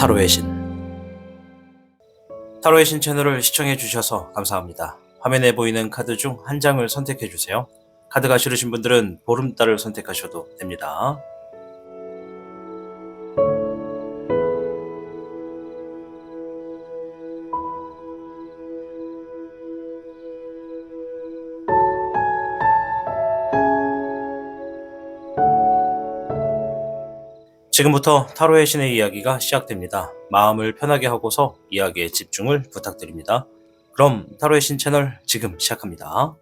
타로의 신. 타로의 신 채널을 시청해 주셔서 감사합니다. 화면에 보이는 카드 중 한 장을 선택해 주세요. 카드가 싫으신 분들은 보름달을 선택하셔도 됩니다. 지금부터 타로의 신의 이야기가 시작됩니다. 마음을 편하게 하고서 이야기에 집중을 부탁드립니다. 그럼 타로의 신 채널 지금 시작합니다.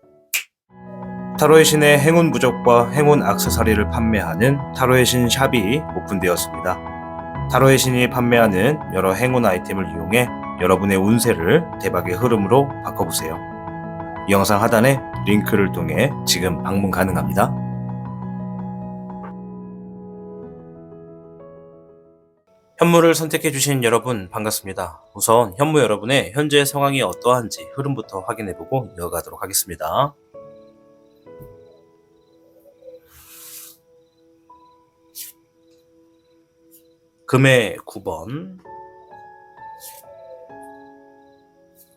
타로의 신의 행운 부적과 행운 액세서리를 판매하는 타로의 신 샵이 오픈되었습니다. 타로의 신이 판매하는 여러 행운 아이템을 이용해 여러분의 운세를 대박의 흐름으로 바꿔보세요. 이 영상 하단에 링크를 통해 지금 방문 가능합니다. 현무를 선택해주신 여러분 반갑습니다. 우선 현무 여러분의 현재 상황이 어떠한지 흐름부터 확인해보고 이어가도록 하겠습니다. 금의 9번,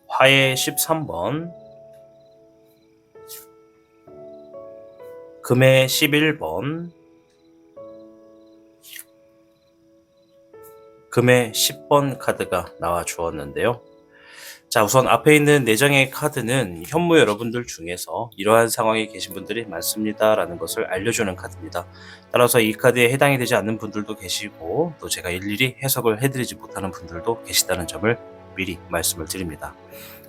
화의 13번, 금의 11번, 금의 10번 카드가 나와 주었는데요. 자, 우선 앞에 있는 4장의 카드는 현무 여러분들 중에서 이러한 상황에 계신 분들이 많습니다 라는 것을 알려주는 카드입니다. 따라서 이 카드에 해당이 되지 않는 분들도 계시고 또 제가 일일이 해석을 해드리지 못하는 분들도 계시다는 점을 미리 말씀을 드립니다.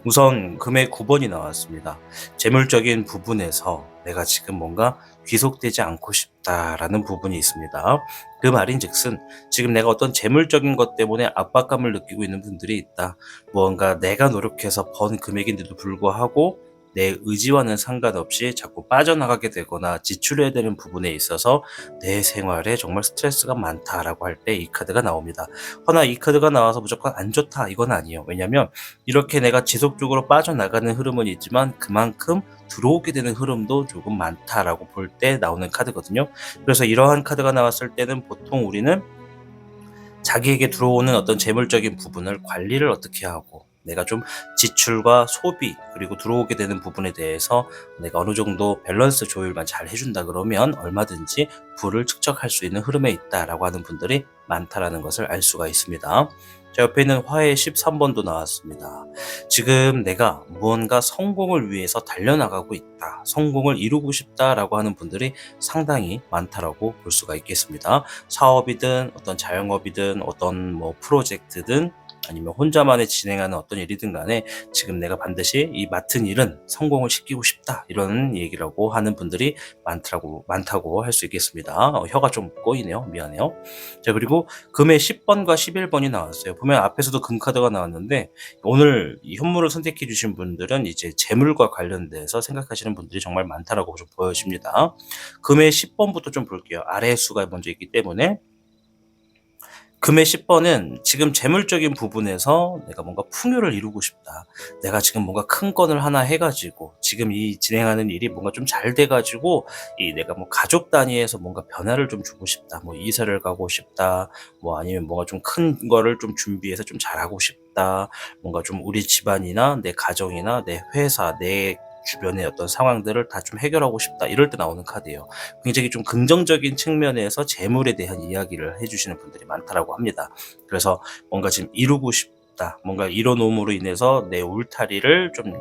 우선 금의 9번이 나왔습니다. 재물적인 부분에서 내가 지금 뭔가 귀속되지 않고 싶다라는 부분이 있습니다. 그 말인즉슨 지금 내가 어떤 재물적인 것 때문에 압박감을 느끼고 있는 분들이 있다. 무언가 내가 노력해서 번 금액인데도 불구하고 내 의지와는 상관없이 자꾸 빠져나가게 되거나 지출해야 되는 부분에 있어서 내 생활에 정말 스트레스가 많다라고 할 때 이 카드가 나옵니다. 허나 이 카드가 나와서 무조건 안 좋다 이건 아니에요. 왜냐하면 이렇게 내가 지속적으로 빠져나가는 흐름은 있지만 그만큼 들어오게 되는 흐름도 조금 많다라고 볼 때 나오는 카드거든요. 그래서 이러한 카드가 나왔을 때는 보통 우리는 자기에게 들어오는 어떤 재물적인 부분을 관리를 어떻게 하고 내가 좀 지출과 소비 그리고 들어오게 되는 부분에 대해서 내가 어느 정도 밸런스 조율만 잘 해준다 그러면 얼마든지 부를 축적할 수 있는 흐름에 있다라고 하는 분들이 많다라는 것을 알 수가 있습니다. 자, 옆에 있는 화의 13번도 나왔습니다. 지금 내가 무언가 성공을 위해서 달려나가고 있다. 성공을 이루고 싶다라고 하는 분들이 상당히 많다라고 볼 수가 있겠습니다. 사업이든 어떤 자영업이든 어떤 프로젝트든 아니면 혼자만의 진행하는 어떤 일이든 간에 지금 내가 반드시 이 맡은 일은 성공을 시키고 싶다 이런 얘기라고 하는 분들이 많다고 할 수 있겠습니다. 혀가 좀 꼬이네요. 미안해요. 자, 그리고 금의 10번과 11번이 나왔어요. 보면 앞에서도 금 카드가 나왔는데 오늘 이 현무를 선택해 주신 분들은 이제 재물과 관련돼서 생각하시는 분들이 정말 많다라고 좀 보여집니다. 금의 10번부터 좀 볼게요. 아래 수가 먼저 있기 때문에 금의 10번은 지금 재물적인 부분에서 내가 뭔가 풍요를 이루고 싶다. 내가 지금 뭔가 큰 건을 하나 해가지고 지금 이 진행하는 일이 뭔가 좀 잘 돼가지고 이 내가 가족 단위에서 뭔가 변화를 좀 주고 싶다. 이사를 가고 싶다. 아니면 뭔가 좀 큰 거를 좀 준비해서 좀 잘하고 싶다. 뭔가 좀 우리 집안이나 내 가정이나 내 회사, 내 주변의 어떤 상황들을 다 좀 해결하고 싶다 이럴 때 나오는 카드예요. 굉장히 좀 긍정적인 측면에서 재물에 대한 이야기를 해주시는 분들이 많다라고 합니다. 그래서 뭔가 지금 이루고 싶다, 뭔가 이뤄놓음으로 인해서 내 울타리를 좀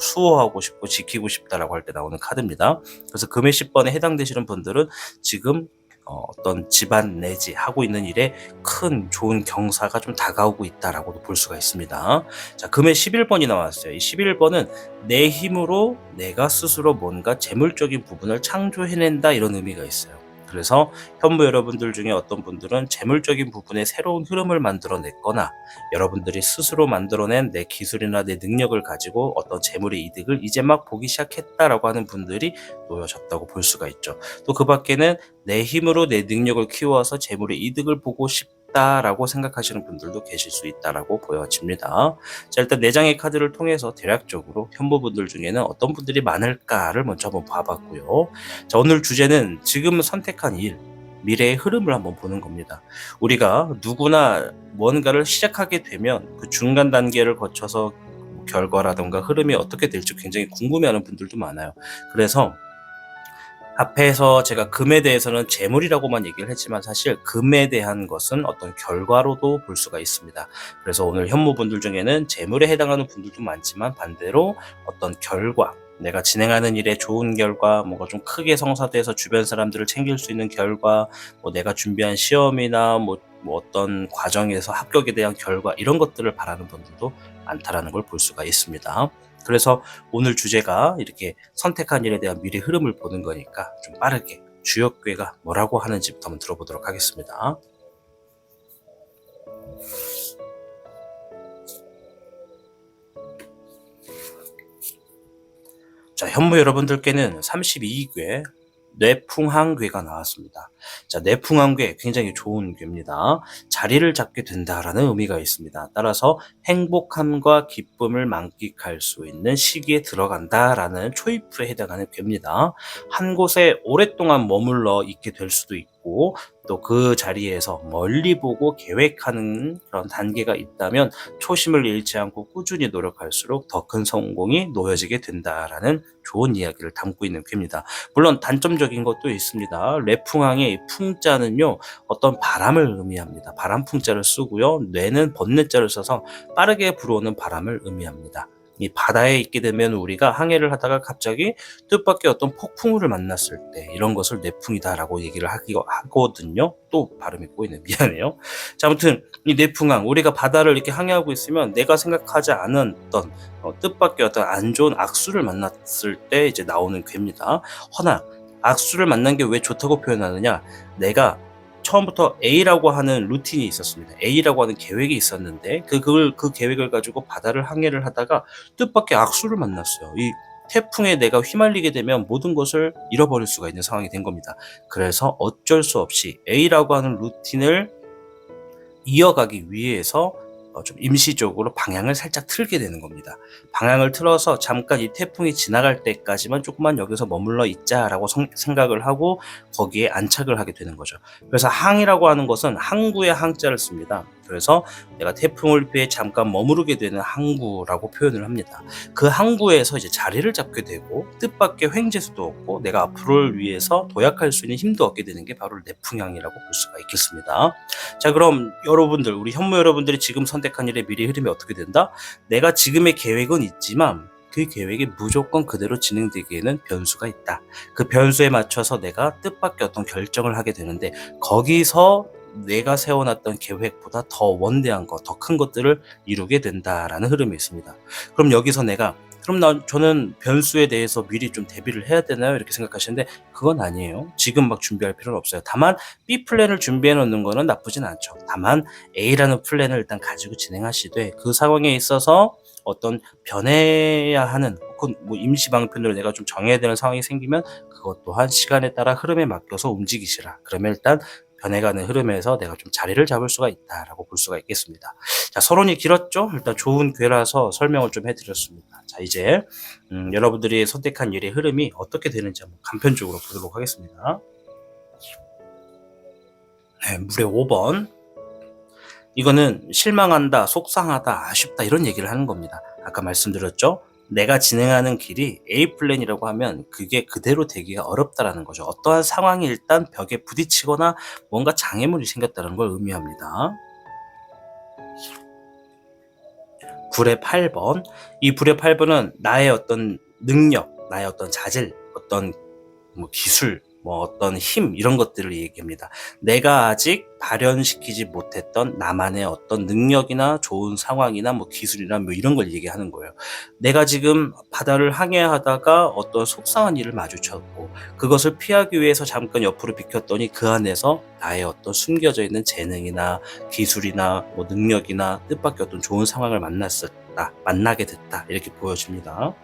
수호하고 싶고 지키고 싶다라고 할 때 나오는 카드입니다. 그래서 금의 10번에 해당되시는 분들은 지금 어떤 집안 내지 하고 있는 일에 큰 좋은 경사가 좀 다가오고 있다라고도 볼 수가 있습니다. 자, 금의 11번이 나왔어요. 이 11번은 내 힘으로 내가 스스로 뭔가 재물적인 부분을 창조해낸다 이런 의미가 있어요. 그래서 현무 여러분들 중에 어떤 분들은 재물적인 부분에 새로운 흐름을 만들어냈거나 여러분들이 스스로 만들어낸 내 기술이나 내 능력을 가지고 어떤 재물의 이득을 이제 막 보기 시작했다라고 하는 분들이 놓여졌다고 볼 수가 있죠. 또 그 밖에는 내 힘으로 내 능력을 키워서 재물의 이득을 보고 싶다라고 생각하시는 분들도 계실 수 있다라고 보여집니다. 자, 일단 4장의 카드를 통해서 대략적으로 현무분들 중에는 어떤 분들이 많을까를 먼저 한번 봐봤고요. 자, 오늘 주제는 지금 선택한 일, 미래의 흐름을 한번 보는 겁니다. 우리가 누구나 뭔가를 시작하게 되면 그 중간 단계를 거쳐서 결과라던가 흐름이 어떻게 될지 굉장히 궁금해하는 분들도 많아요. 그래서 앞에서 제가 금에 대해서는 재물이라고만 얘기를 했지만 사실 금에 대한 것은 어떤 결과로도 볼 수가 있습니다. 그래서 오늘 현무분들 중에는 재물에 해당하는 분들도 많지만 반대로 어떤 결과, 내가 진행하는 일에 좋은 결과, 뭔가 좀 크게 성사돼서 주변 사람들을 챙길 수 있는 결과, 뭐 내가 준비한 시험이나 뭐 어떤 과정에서 합격에 대한 결과, 이런 것들을 바라는 분들도 많다라는 걸 볼 수가 있습니다. 그래서 오늘 주제가 이렇게 선택한 일에 대한 미래 흐름을 보는 거니까 좀 빠르게 주역괴가 뭐라고 하는지부터 한번 들어보도록 하겠습니다. 자, 현무 여러분들께는 32괴 뇌풍항괴가 나왔습니다. 자, 뇌풍항괴 굉장히 좋은 괴입니다. 자리를 잡게 된다라는 의미가 있습니다. 따라서 행복함과 기쁨을 만끽할 수 있는 시기에 들어간다라는 초입부에 해당하는 괴입니다. 한 곳에 오랫동안 머물러 있게 될 수도 있고 또 그 자리에서 멀리 보고 계획하는 그런 단계가 있다면 초심을 잃지 않고 꾸준히 노력할수록 더 큰 성공이 놓여지게 된다라는 좋은 이야기를 담고 있는 괴입니다. 물론 단점적인 것도 있습니다. 레풍항의 풍자는요, 어떤 바람을 의미합니다. 바람풍자를 쓰고요. 뇌는 번뇌자를 써서 빠르게 불어오는 바람을 의미합니다. 이 바다에 있게 되면 우리가 항해를 하다가 갑자기 뜻밖의 어떤 폭풍우를 만났을 때 이런 것을 내풍이다라고 얘기를 하거든요. 또 발음이 꼬이네. 미안해요. 자, 아무튼 이 내풍항, 우리가 바다를 이렇게 항해하고 있으면 내가 생각하지 않았던 뜻밖의 어떤 안 좋은 악수를 만났을 때 이제 나오는 괴입니다. 허나 악수를 만난 게 왜 좋다고 표현하느냐? 내가 처음부터 A라고 하는 루틴이 있었습니다. A라고 하는 계획이 있었는데 그 계획을 가지고 바다를 항해를 하다가 뜻밖의 악수를 만났어요. 이 태풍에 내가 휘말리게 되면 모든 것을 잃어버릴 수가 있는 상황이 된 겁니다. 그래서 어쩔 수 없이 A라고 하는 루틴을 이어가기 위해서 좀 임시적으로 방향을 살짝 틀게 되는 겁니다. 방향을 틀어서 잠깐 이 태풍이 지나갈 때까지만 조금만 여기서 머물러 있자라고 생각을 하고 거기에 안착을 하게 되는 거죠. 그래서 항이라고 하는 것은 항구의 항자를 씁니다. 그래서 내가 태풍을 피해 잠깐 머무르게 되는 항구라고 표현을 합니다. 그 항구에서 이제 자리를 잡게 되고 뜻밖의 횡재수도 없고 내가 앞으로를 위해서 도약할 수 있는 힘도 얻게 되는 게 바로 내풍향이라고 볼 수가 있겠습니다. 자, 그럼 여러분들, 우리 현무 여러분들이 지금 선택한 일의 미래 흐름이 어떻게 된다? 내가 지금의 계획은 있지만 그 계획이 무조건 그대로 진행되기에는 변수가 있다. 그 변수에 맞춰서 내가 뜻밖의 어떤 결정을 하게 되는데 거기서 내가 세워놨던 계획보다 더 원대한 것, 더 큰 것들을 이루게 된다라는 흐름이 있습니다. 그럼 여기서 저는 변수에 대해서 미리 좀 대비를 해야 되나요? 이렇게 생각하시는데 그건 아니에요. 지금 막 준비할 필요는 없어요. 다만 B 플랜을 준비해 놓는 거는 나쁘진 않죠. 다만 A라는 플랜을 일단 가지고 진행하시되 그 상황에 있어서 어떤 변해야 하는 혹은 뭐 임시 방편으로 내가 좀 정해야 되는 상황이 생기면 그것 또한 시간에 따라 흐름에 맡겨서 움직이시라. 그러면 일단 변해가는 흐름에서 내가 좀 자리를 잡을 수가 있다라고 볼 수가 있겠습니다. 자, 서론이 길었죠? 일단 좋은 괴라서 설명을 좀 해드렸습니다. 자, 이제 여러분들이 선택한 일의 흐름이 어떻게 되는지 한번 간편적으로 보도록 하겠습니다. 네, 무려 5번. 이거는 실망한다, 속상하다, 아쉽다 이런 얘기를 하는 겁니다. 아까 말씀드렸죠? 내가 진행하는 길이 A 플랜이라고 하면 그게 그대로 되기가 어렵다라는 거죠. 어떠한 상황이 일단 벽에 부딪히거나 뭔가 장애물이 생겼다는 걸 의미합니다. 불의 8번. 이 불의 8번은 나의 어떤 능력, 나의 어떤 자질, 어떤 기술, 어떤 힘 이런 것들을 얘기합니다. 내가 아직 발현시키지 못했던 나만의 어떤 능력이나 좋은 상황이나 기술이나 이런 걸 얘기하는 거예요. 내가 지금 바다를 항해하다가 어떤 속상한 일을 마주쳤고 그것을 피하기 위해서 잠깐 옆으로 비켰더니 그 안에서 나의 어떤 숨겨져 있는 재능이나 기술이나 능력이나 뜻밖의 어떤 좋은 상황을 만나게 됐다 이렇게 보여집니다.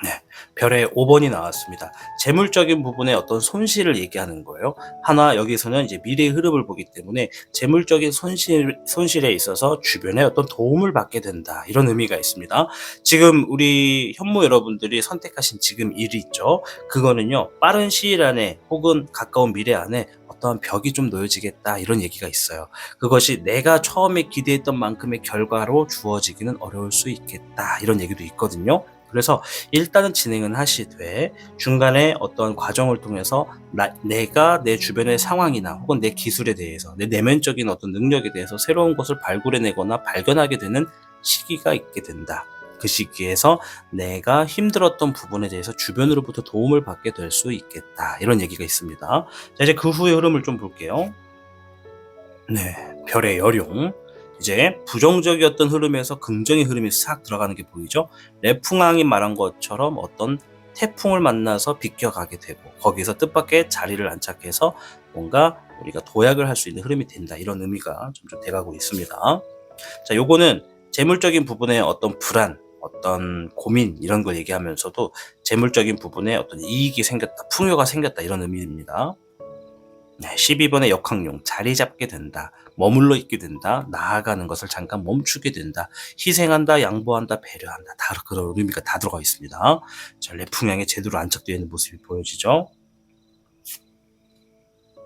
네. 별의 5번이 나왔습니다. 재물적인 부분에 어떤 손실을 얘기하는 거예요. 하나 여기서는 이제 미래의 흐름을 보기 때문에 재물적인 손실에 있어서 주변에 어떤 도움을 받게 된다. 이런 의미가 있습니다. 지금 우리 현모 여러분들이 선택하신 지금 일이 있죠. 그거는요. 빠른 시일 안에 혹은 가까운 미래 안에 어떠한 벽이 좀 놓여지겠다. 이런 얘기가 있어요. 그것이 내가 처음에 기대했던 만큼의 결과로 주어지기는 어려울 수 있겠다. 이런 얘기도 있거든요. 그래서 일단은 진행은 하시되 중간에 어떤 과정을 통해서 내가 내 주변의 상황이나 혹은 내 기술에 대해서 내 내면적인 어떤 능력에 대해서 새로운 것을 발굴해내거나 발견하게 되는 시기가 있게 된다. 그 시기에서 내가 힘들었던 부분에 대해서 주변으로부터 도움을 받게 될 수 있겠다. 이런 얘기가 있습니다. 자, 이제 그 후의 흐름을 좀 볼게요. 네, 별의 여룡. 이제 부정적이었던 흐름에서 긍정의 흐름이 싹 들어가는 게 보이죠? 레풍왕이 말한 것처럼 어떤 태풍을 만나서 비껴가게 되고 거기서 뜻밖의 자리를 안착해서 뭔가 우리가 도약을 할 수 있는 흐름이 된다. 이런 의미가 점점 돼가고 있습니다. 자, 요거는 재물적인 부분에 어떤 불안, 어떤 고민 이런 걸 얘기하면서도 재물적인 부분에 어떤 이익이 생겼다, 풍요가 생겼다 이런 의미입니다. 네, 12번의 역학용, 자리 잡게 된다, 머물러 있게 된다, 나아가는 것을 잠깐 멈추게 된다, 희생한다, 양보한다, 배려한다, 다 그런 의미가 다 들어가 있습니다. 자, 레풍향에 제대로 안착되어 있는 모습이 보여지죠.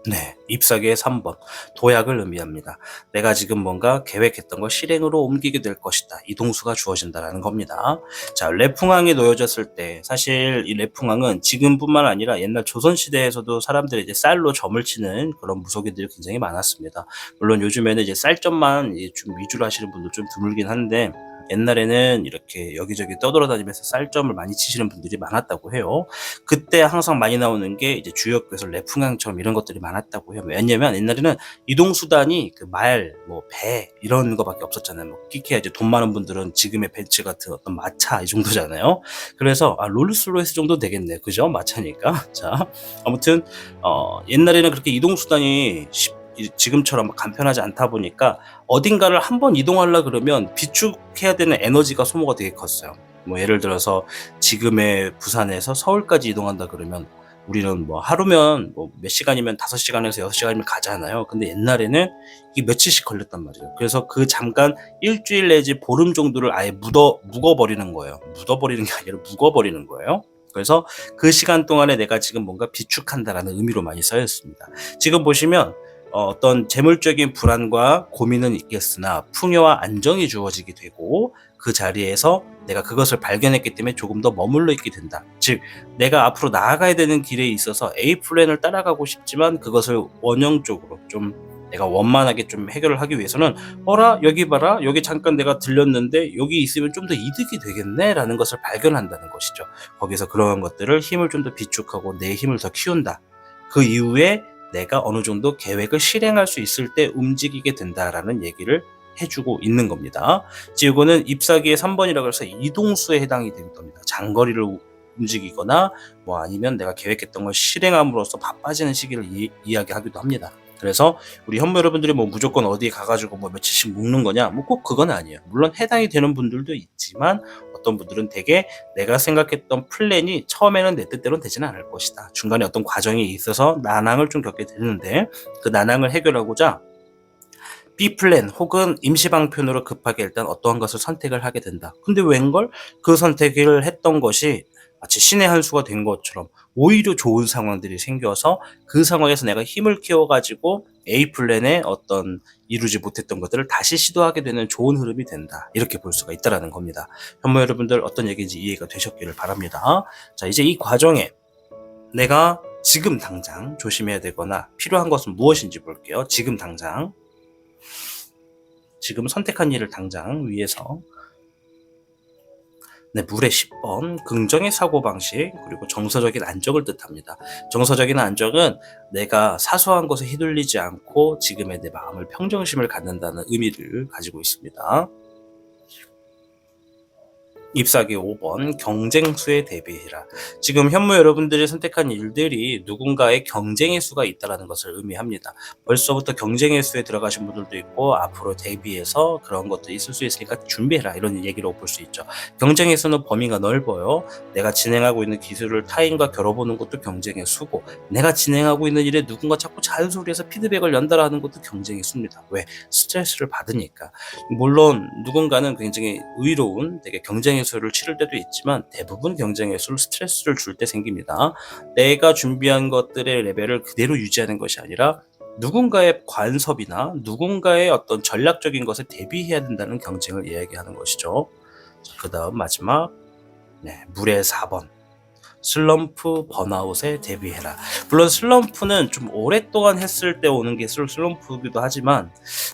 네, 잎사귀의 3번 도약을 의미합니다. 내가 지금 뭔가 계획했던 걸 실행으로 옮기게 될 것이다. 이동수가 주어진다라는 겁니다. 자, 레풍왕이 놓여졌을 때 사실 이 레풍왕은 지금뿐만 아니라 옛날 조선시대에서도 사람들이 이제 쌀로 점을 치는 그런 무속인들이 굉장히 많았습니다. 물론 요즘에는 이제 쌀점만 좀 위주로 하시는 분도 좀 드물긴 한데 옛날에는 이렇게 여기저기 떠돌아다니면서 쌀점을 많이 치시는 분들이 많았다고 해요. 그때 항상 많이 나오는 게 이제 주역에서 레풍향처럼 이런 것들이 많았다고 해요. 왜냐면 옛날에는 이동수단이 그 말, 뭐 배 이런 거밖에 없었잖아요. 뭐 끼케야 이제 돈 많은 분들은 지금의 벤츠 같은 어떤 마차 이 정도잖아요. 그래서 롤스로이스 정도 되겠네. 그죠? 마차니까. 자, 아무튼 옛날에는 그렇게 이동수단이 지금처럼 간편하지 않다 보니까 어딘가를 한번 이동하려 그러면 비축해야 되는 에너지가 소모가 되게 컸어요. 뭐 예를 들어서 지금의 부산에서 서울까지 이동한다 그러면 우리는 뭐 하루면 뭐 몇 시간이면 5시간에서 6시간이면 가잖아요. 근데 옛날에는 이게 며칠씩 걸렸단 말이에요. 그래서 그 잠깐 일주일 내지 보름 정도를 아예 묵어버리는 거예요. 묻어버리는 게 아니라 묵어버리는 거예요. 그래서 그 시간 동안에 내가 지금 뭔가 비축한다라는 의미로 많이 쓰였습니다. 지금 보시면 어떤 재물적인 불안과 고민은 있겠으나 풍요와 안정이 주어지게 되고 그 자리에서 내가 그것을 발견했기 때문에 조금 더 머물러 있게 된다. 즉 내가 앞으로 나아가야 되는 길에 있어서 A 플랜을 따라가고 싶지만 그것을 원형적으로 좀 내가 원만하게 좀 해결을 하기 위해서는 어라 여기 봐라 여기 잠깐 내가 들렸는데 여기 있으면 좀 더 이득이 되겠네 라는 것을 발견한다는 것이죠. 거기서 그러한 것들을 힘을 좀 더 비축하고 내 힘을 더 키운다. 그 이후에 내가 어느 정도 계획을 실행할 수 있을 때 움직이게 된다라는 얘기를 해주고 있는 겁니다. 이거는 잎사귀의 3번이라고 해서 이동수에 해당이 되는 겁니다. 장거리를 움직이거나 뭐 아니면 내가 계획했던 걸 실행함으로써 바빠지는 시기를 이야기하기도 합니다. 그래서 우리 현모 여러분들이 뭐 무조건 어디 가가지고 뭐 며칠씩 묵는 거냐? 뭐 꼭 그건 아니에요. 물론 해당이 되는 분들도 있지만 어떤 분들은 되게 내가 생각했던 플랜이 처음에는 내 뜻대로 되지는 않을 것이다. 중간에 어떤 과정이 있어서 난항을 좀 겪게 되는데 그 난항을 해결하고자 B 플랜 혹은 임시방편으로 급하게 일단 어떠한 것을 선택을 하게 된다. 근데 웬걸 그 선택을 했던 것이 마치 신의 한 수가 된 것처럼 오히려 좋은 상황들이 생겨서 그 상황에서 내가 힘을 키워가지고 A 플랜에 어떤 이루지 못했던 것들을 다시 시도하게 되는 좋은 흐름이 된다. 이렇게 볼 수가 있다는 겁니다. 현모 여러분들 어떤 얘기인지 이해가 되셨기를 바랍니다. 자, 이제 이 과정에 내가 지금 당장 조심해야 되거나 필요한 것은 무엇인지 볼게요. 지금 당장. 지금 선택한 일을 당장 위해서 네, 물의 10번 긍정의 사고방식 그리고 정서적인 안정을 뜻합니다. 정서적인 안정은 내가 사소한 것에 휘둘리지 않고 지금의 내 마음을 평정심을 갖는다는 의미를 가지고 있습니다. 잎사귀 5번 경쟁수에 대비해라. 지금 현무 여러분들이 선택한 일들이 누군가의 경쟁의 수가 있다는 것을 의미합니다. 벌써부터 경쟁의 수에 들어가신 분들도 있고 앞으로 대비해서 그런 것도 있을 수 있으니까 준비해라 이런 얘기로 볼 수 있죠. 경쟁의 수는 범위가 넓어요. 내가 진행하고 있는 기술을 타인과 겨뤄보는 것도 경쟁의 수고, 내가 진행하고 있는 일에 누군가 자꾸 잔소리해서 피드백을 연달아하는 것도 경쟁의 수입니다. 왜? 스트레스를 받으니까. 물론 누군가는 굉장히 의로운 되게 경쟁의 수를 치를 때도 있지만 대부분 경쟁의 수를 스트레스를 줄 때 생깁니다. 내가 준비한 것들의 레벨을 그대로 유지하는 것이 아니라 누군가의 관섭이나 누군가의 어떤 전략적인 것에 대비해야 된다는 경쟁을 이야기하는 것이죠. 그 다음 마지막 물의 4번 슬럼프 번아웃에 대비해라. 물론 슬럼프는 좀 오랫동안 했을 때 오는 게 슬럼프이기도 하지만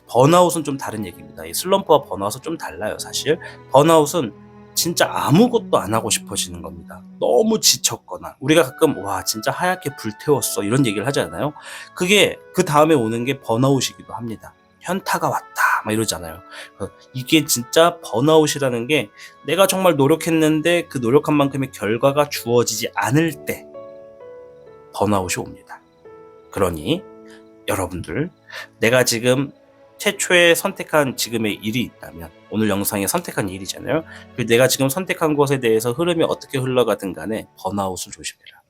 번아웃은 좀 다른 얘기입니다. 이 슬럼프와 번아웃은 좀 달라요. 사실 번아웃은 진짜 아무것도 안 하고 싶어지는 겁니다. 너무 지쳤거나 우리가 가끔 와 진짜 하얗게 불태웠어 이런 얘기를 하잖아요. 그게 그 다음에 오는 게 번아웃이기도 합니다. 현타가 왔다 막 이러잖아요. 이게 진짜 번아웃이라는 게 내가 정말 노력했는데 그 노력한 만큼의 결과가 주어지지 않을 때 번아웃이 옵니다. 그러니 여러분들 내가 지금 최초에 선택한 지금의 일이 있다면 오늘 영상에 선택한 일이잖아요. 내가 지금 선택한 것에 대해서 흐름이 어떻게 흘러가든 간에 번아웃을 조심해라.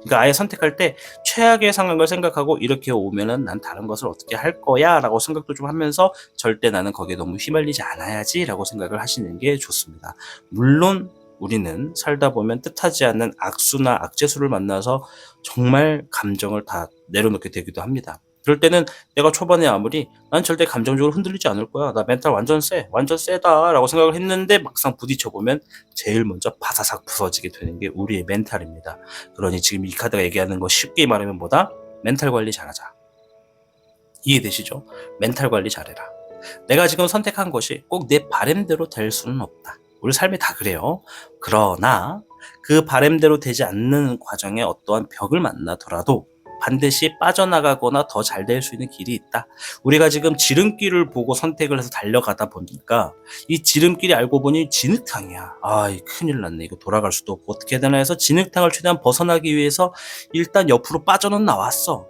그러니까 아예 선택할 때 최악의 상황을 생각하고 이렇게 오면은 난 다른 것을 어떻게 할 거야 라고 생각도 좀 하면서 절대 나는 거기에 너무 휘말리지 않아야지 라고 생각을 하시는 게 좋습니다. 물론 우리는 살다 보면 뜻하지 않는 악수나 악재수를 만나서 정말 감정을 다 내려놓게 되기도 합니다. 그럴 때는 내가 초반에 아무리 난 절대 감정적으로 흔들리지 않을 거야, 나 멘탈 완전 세다 라고 생각을 했는데 막상 부딪혀보면 제일 먼저 바사삭 부서지게 되는 게 우리의 멘탈입니다. 그러니 지금 이 카드가 얘기하는 거 쉽게 말하면 뭐다? 멘탈 관리 잘하자. 이해되시죠? 멘탈 관리 잘해라. 내가 지금 선택한 것이 꼭 내 바램대로 될 수는 없다. 우리 삶이 다 그래요. 그러나 그 바램대로 되지 않는 과정에 어떠한 벽을 만나더라도 반드시 빠져나가거나 더 잘 될 수 있는 길이 있다. 우리가 지금 지름길을 보고 선택을 해서 달려가다 보니까 이 지름길이 알고 보니 진흙탕이야. 큰일 났네. 이거 돌아갈 수도 없고 어떻게 해야 되나 해서 진흙탕을 최대한 벗어나기 위해서 일단 옆으로 빠져는 나왔어.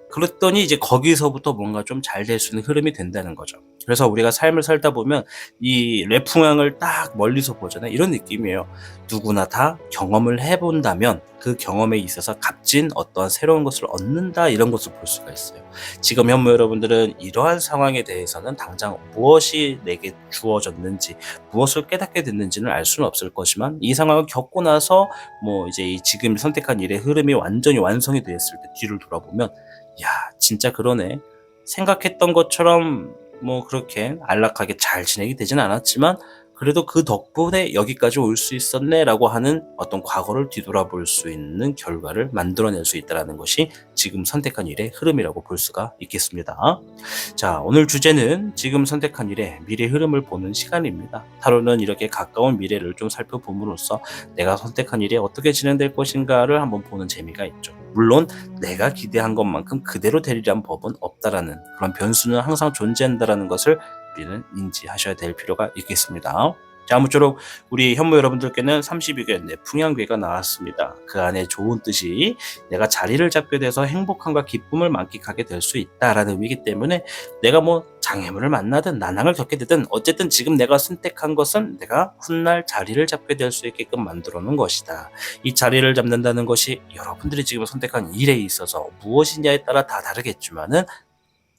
그랬더니 이제 거기서부터 뭔가 좀 잘 될 수 있는 흐름이 된다는 거죠. 그래서 우리가 삶을 살다 보면 이 래풍향을 딱 멀리서 보잖아요. 이런 느낌이에요. 누구나 다 경험을 해본다면 그 경험에 있어서 값진 어떠한 새로운 것을 얻는다 이런 것을 볼 수가 있어요. 지금 현무 여러분들은 이러한 상황에 대해서는 당장 무엇이 내게 주어졌는지 무엇을 깨닫게 됐는지는 알 수는 없을 것이지만 이 상황을 겪고 나서 이제 이 지금 선택한 일의 흐름이 완전히 완성이 되었을 때 뒤를 돌아보면 야 진짜 그러네. 생각했던 것처럼 그렇게 안락하게 잘 진행이 되진 않았지만 그래도 그 덕분에 여기까지 올 수 있었네 라고 하는 어떤 과거를 뒤돌아볼 수 있는 결과를 만들어낼 수 있다는 것이 지금 선택한 일의 흐름이라고 볼 수가 있겠습니다. 자, 오늘 주제는 지금 선택한 일의 미래 흐름을 보는 시간입니다. 타로는 이렇게 가까운 미래를 좀 살펴봄으로써 내가 선택한 일이 어떻게 진행될 것인가를 한번 보는 재미가 있죠. 물론 내가 기대한 것만큼 그대로 되리란 법은 없다라는 그런 변수는 항상 존재한다라는 것을 우리는 인지하셔야 될 필요가 있겠습니다. 자, 아무쪼록 우리 현무 여러분들께는 32개 내풍향괴가 나왔습니다. 그 안에 좋은 뜻이 내가 자리를 잡게 돼서 행복함과 기쁨을 만끽하게 될 수 있다라는 의미이기 때문에 내가 장애물을 만나든 난항을 겪게 되든 어쨌든 지금 내가 선택한 것은 내가 훗날 자리를 잡게 될 수 있게끔 만들어 놓은 것이다. 이 자리를 잡는다는 것이 여러분들이 지금 선택한 일에 있어서 무엇이냐에 따라 다 다르겠지만은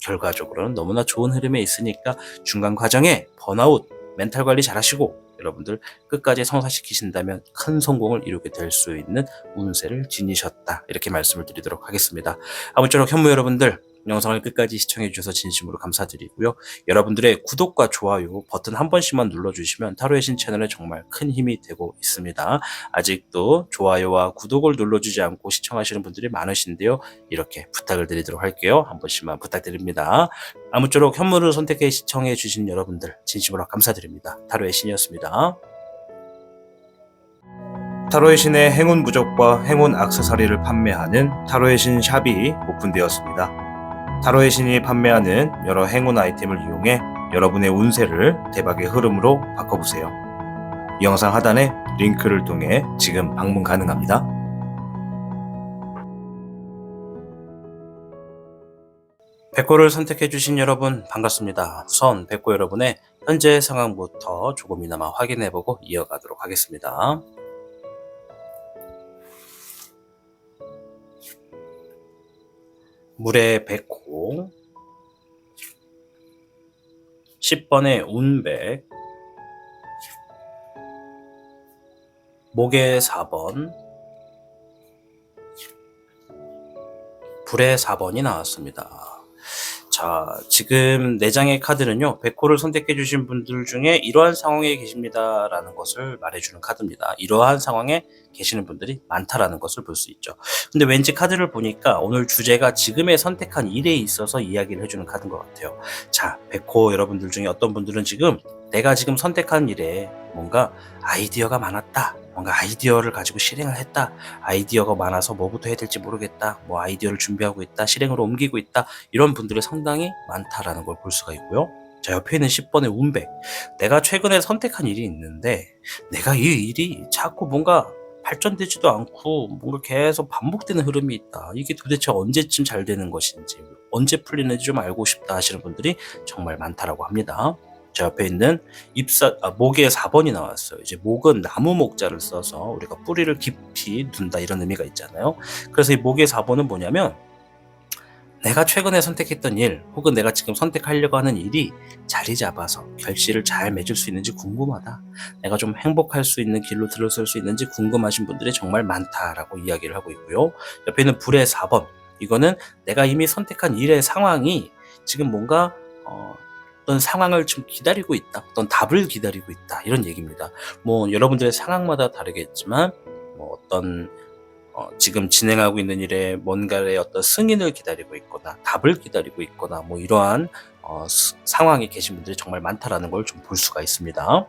결과적으로는 너무나 좋은 흐름에 있으니까 중간 과정에 번아웃, 멘탈 관리 잘 하시고 여러분들 끝까지 성사시키신다면 큰 성공을 이루게 될 수 있는 운세를 지니셨다. 이렇게 말씀을 드리도록 하겠습니다. 아무쪼록 현무 여러분들 영상을 끝까지 시청해 주셔서 진심으로 감사드리고요. 여러분들의 구독과 좋아요 버튼 한 번씩만 눌러주시면 타로의 신 채널에 정말 큰 힘이 되고 있습니다. 아직도 좋아요와 구독을 눌러주지 않고 시청하시는 분들이 많으신데요. 이렇게 부탁을 드리도록 할게요. 한 번씩만 부탁드립니다. 아무쪼록 현무를 선택해 시청해 주신 여러분들 진심으로 감사드립니다. 타로의 신이었습니다. 타로의 신의 행운 부적과 행운 액세서리를 판매하는 타로의 신 샵이 오픈되었습니다. 타로의 신이 판매하는 여러 행운 아이템을 이용해 여러분의 운세를 대박의 흐름으로 바꿔보세요. 이 영상 하단에 링크를 통해 지금 방문 가능합니다. 백호를 선택해주신 여러분 반갑습니다. 우선 백호 여러분의 현재 상황부터 조금이나마 확인해보고 이어가도록 하겠습니다. 물의 백호, 10번의 운백, 목의 4번, 불의 4번이 나왔습니다. 자, 지금 4장의 카드는요, 백호를 선택해주신 분들 중에 이러한 상황에 계십니다 라는 것을 말해주는 카드입니다. 이러한 상황에 계시는 분들이 많다라는 것을 볼 수 있죠. 근데 왠지 카드를 보니까 오늘 주제가 지금의 선택한 일에 있어서 이야기를 해주는 카드인 것 같아요. 자, 백호 여러분들 중에 어떤 분들은 지금 내가 지금 선택한 일에 뭔가 아이디어가 많았다, 뭔가 아이디어를 가지고 실행을 했다, 아이디어가 많아서 뭐부터 해야 될지 모르겠다, 뭐 아이디어를 준비하고 있다, 실행으로 옮기고 있다, 이런 분들이 상당히 많다라는 걸 볼 수가 있고요. 자, 옆에 있는 10번의 운백, 내가 최근에 선택한 일이 있는데 내가 이 일이 자꾸 뭔가 발전되지도 않고 뭔가 계속 반복되는 흐름이 있다, 이게 도대체 언제쯤 잘 되는 것인지, 언제 풀리는지 좀 알고 싶다 하시는 분들이 정말 많다라고 합니다. 저 옆에 있는 목에 4번이 나왔어요. 이제 목은 나무 목자를 써서 우리가 뿌리를 깊이 둔다, 이런 의미가 있잖아요. 그래서 이 목의 4번은 뭐냐면, 내가 최근에 선택했던 일, 혹은 내가 지금 선택하려고 하는 일이 자리 잡아서 결실을 잘 맺을 수 있는지 궁금하다, 내가 좀 행복할 수 있는 길로 들어설 수 있는지 궁금하신 분들이 정말 많다라고 이야기를 하고 있고요. 옆에 있는 불의 4번, 이거는 내가 이미 선택한 일의 상황이 지금 뭔가 어떤 상황을 좀 기다리고 있다, 어떤 답을 기다리고 있다, 이런 얘기입니다. 뭐 여러분들의 상황마다 다르겠지만 어떤 지금 진행하고 있는 일에 뭔가의 어떤 승인을 기다리고 있거나 답을 기다리고 있거나 뭐 이러한 상황에 계신 분들이 정말 많다라는 걸 좀 볼 수가 있습니다.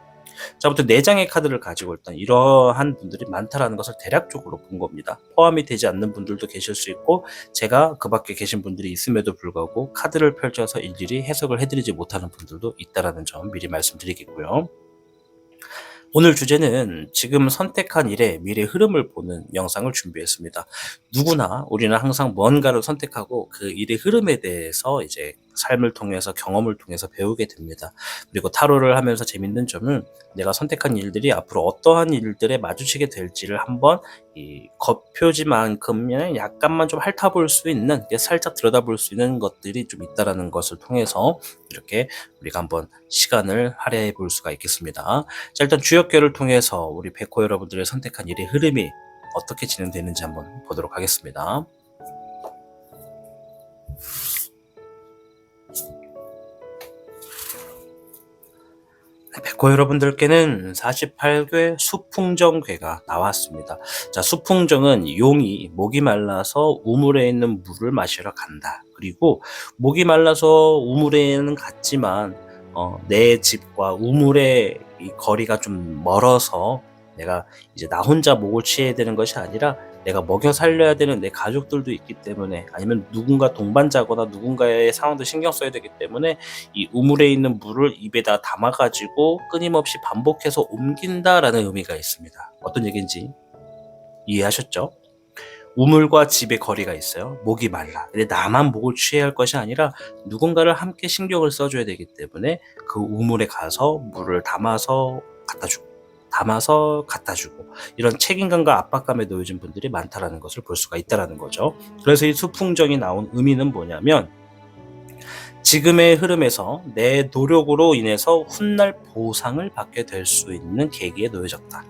자, 아무튼 4장의 카드를 가지고 일단 이러한 분들이 많다라는 것을 대략적으로 본 겁니다. 포함이 되지 않는 분들도 계실 수 있고, 제가 그 밖에 계신 분들이 있음에도 불구하고 카드를 펼쳐서 일일이 해석을 해드리지 못하는 분들도 있다라는 점 미리 말씀드리겠고요. 오늘 주제는 지금 선택한 일의 미래 흐름을 보는 영상을 준비했습니다. 누구나 우리는 항상 뭔가를 선택하고 그 일의 흐름에 대해서 이제 삶을 통해서, 경험을 통해서 배우게 됩니다. 그리고 타로를 하면서 재밌는 점은 내가 선택한 일들이 앞으로 어떠한 일들에 마주치게 될지를 한번 이 겉표지만큼은 약간만 좀 핥아볼 수 있는, 살짝 들여다볼 수 있는 것들이 좀 있다라는 것을 통해서 이렇게 우리가 한번 시간을 할애해 볼 수가 있겠습니다. 자, 일단 주역결을 통해서 우리 백호 여러분들의 선택한 일의 흐름이 어떻게 진행되는지 한번 보도록 하겠습니다. 백호 여러분들께는 48궤 수풍정궤가 나왔습니다. 자, 수풍정은 용이 목이 말라서 우물에 있는 물을 마시러 간다. 그리고 목이 말라서 우물에는 갔지만 내 집과 우물의 이 거리가 좀 멀어서 내가 이제 나 혼자 목을 취해야 되는 것이 아니라 내가 먹여 살려야 되는 내 가족들도 있기 때문에, 아니면 누군가 동반자거나 누군가의 상황도 신경 써야 되기 때문에 이 우물에 있는 물을 입에다 담아가지고 끊임없이 반복해서 옮긴다라는 의미가 있습니다. 어떤 얘기인지 이해하셨죠? 우물과 집의 거리가 있어요. 목이 말라. 근데 나만 목을 취해야 할 것이 아니라 누군가를 함께 신경을 써줘야 되기 때문에 그 우물에 가서 물을 담아서 갖다 주고 이런 책임감과 압박감에 놓여진 분들이 많다라는 것을 볼 수가 있다라는 거죠. 그래서 이 수풍정이 나온 의미는 뭐냐면, 지금의 흐름에서 내 노력으로 인해서 훗날 보상을 받게 될 수 있는 계기에 놓여졌다.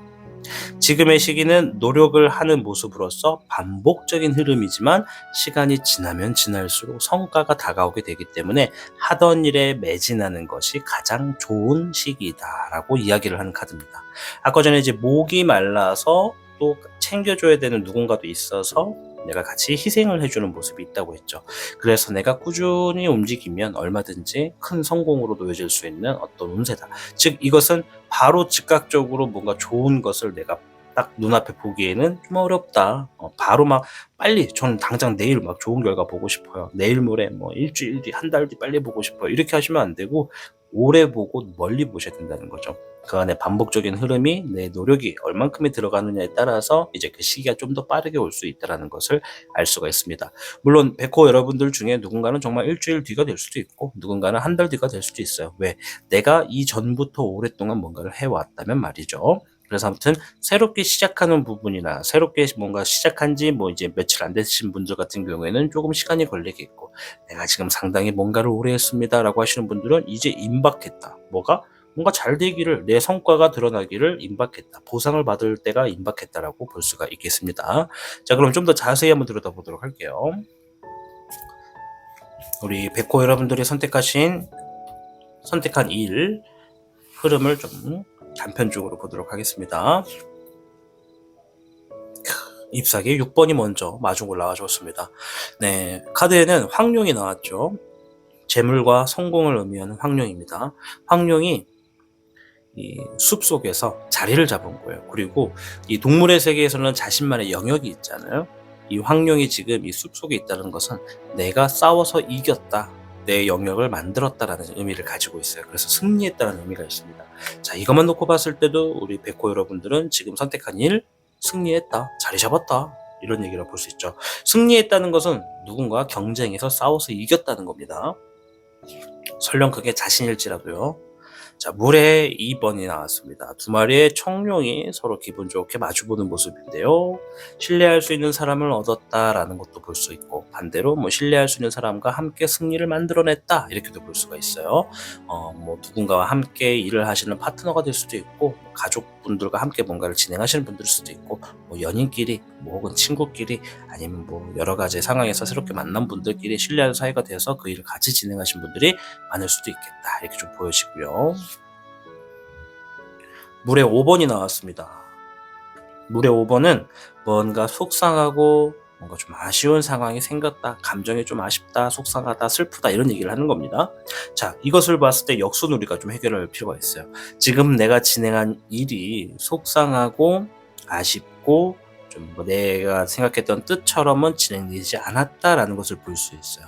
지금의 시기는 노력을 하는 모습으로서 반복적인 흐름이지만 시간이 지나면 지날수록 성과가 다가오게 되기 때문에 하던 일에 매진하는 것이 가장 좋은 시기다라고 이야기를 하는 카드입니다. 아까 전에 이제 목이 말라서 또 챙겨줘야 되는 누군가도 있어서 내가 같이 희생을 해주는 모습이 있다고 했죠. 그래서 내가 꾸준히 움직이면 얼마든지 큰 성공으로 놓여질 수 있는 어떤 운세다. 즉 이것은 바로 즉각적으로 뭔가 좋은 것을 내가 딱 눈앞에 보기에는 좀 어렵다. 바로 막 빨리, 저는 당장 내일 막 좋은 결과 보고 싶어요. 내일 모레 뭐 일주일 뒤, 한 달 뒤 빨리 보고 싶어요. 이렇게 하시면 안 되고 오래 보고 멀리 보셔야 된다는 거죠. 그 안에 반복적인 흐름이 내 노력이 얼만큼이 들어가느냐에 따라서 이제 그 시기가 좀 더 빠르게 올 수 있다는 것을 알 수가 있습니다. 물론 백호 여러분들 중에 누군가는 정말 일주일 뒤가 될 수도 있고 누군가는 한 달 뒤가 될 수도 있어요. 왜? 내가 이전부터 오랫동안 뭔가를 해왔다면 말이죠. 그래서 아무튼 새롭게 시작하는 부분이나 새롭게 뭔가 시작한 지 뭐 이제 며칠 안 되신 분들 같은 경우에는 조금 시간이 걸리겠고, 내가 지금 상당히 뭔가를 오래 했습니다 라고 하시는 분들은 이제 임박했다. 뭐가? 뭔가 잘 되기를, 내 성과가 드러나기를 임박했다. 보상을 받을 때가 임박했다라고 볼 수가 있겠습니다. 자, 그럼 좀 더 자세히 한번 들여다보도록 할게요. 우리 백호 여러분들이 선택한 일 흐름을 좀 단편적으로 보도록 하겠습니다. 잎사귀 6번이 먼저 마중 올라와 줬습니다. 네, 카드에는 황룡이 나왔죠. 재물과 성공을 의미하는 황룡입니다. 황룡이 이 숲 속에서 자리를 잡은 거예요. 그리고 이 동물의 세계에서는 자신만의 영역이 있잖아요. 이 황룡이 지금 이 숲 속에 있다는 것은 내가 싸워서 이겼다, 내 영역을 만들었다라는 의미를 가지고 있어요. 그래서 승리했다는 의미가 있습니다. 자, 이것만 놓고 봤을 때도 우리 백호 여러분들은 지금 선택한 일, 승리했다, 자리 잡았다, 이런 얘기를 볼 수 있죠. 승리했다는 것은 누군가 경쟁에서 싸워서 이겼다는 겁니다. 설령 그게 자신일지라도요. 자, 물에 2번이 나왔습니다. 두 마리의 청룡이 서로 기분 좋게 마주보는 모습인데요. 신뢰할 수 있는 사람을 얻었다라는 것도 볼 수 있고, 반대로 뭐 신뢰할 수 있는 사람과 함께 승리를 만들어냈다, 이렇게도 볼 수가 있어요. 뭐 누군가와 함께 일을 하시는 파트너가 될 수도 있고, 가족분들과 함께 뭔가를 진행하시는 분들일 수도 있고, 뭐 연인끼리, 뭐 혹은 친구끼리, 아니면 뭐 여러 가지 상황에서 새롭게 만난 분들끼리 신뢰하는 사이가 돼서 그 일을 같이 진행하신 분들이 많을 수도 있겠다, 이렇게 좀 보여지고요. 물에 5번이 나왔습니다. 물에 5번은 뭔가 속상하고 뭔가 좀 아쉬운 상황이 생겼다, 감정이 좀 아쉽다, 속상하다, 슬프다, 이런 얘기를 하는 겁니다. 자, 이것을 봤을 때 역순 우리가 좀 해결할 필요가 있어요. 지금 내가 진행한 일이 속상하고 아쉽고 좀 뭐 내가 생각했던 뜻처럼은 진행되지 않았다라는 것을 볼 수 있어요.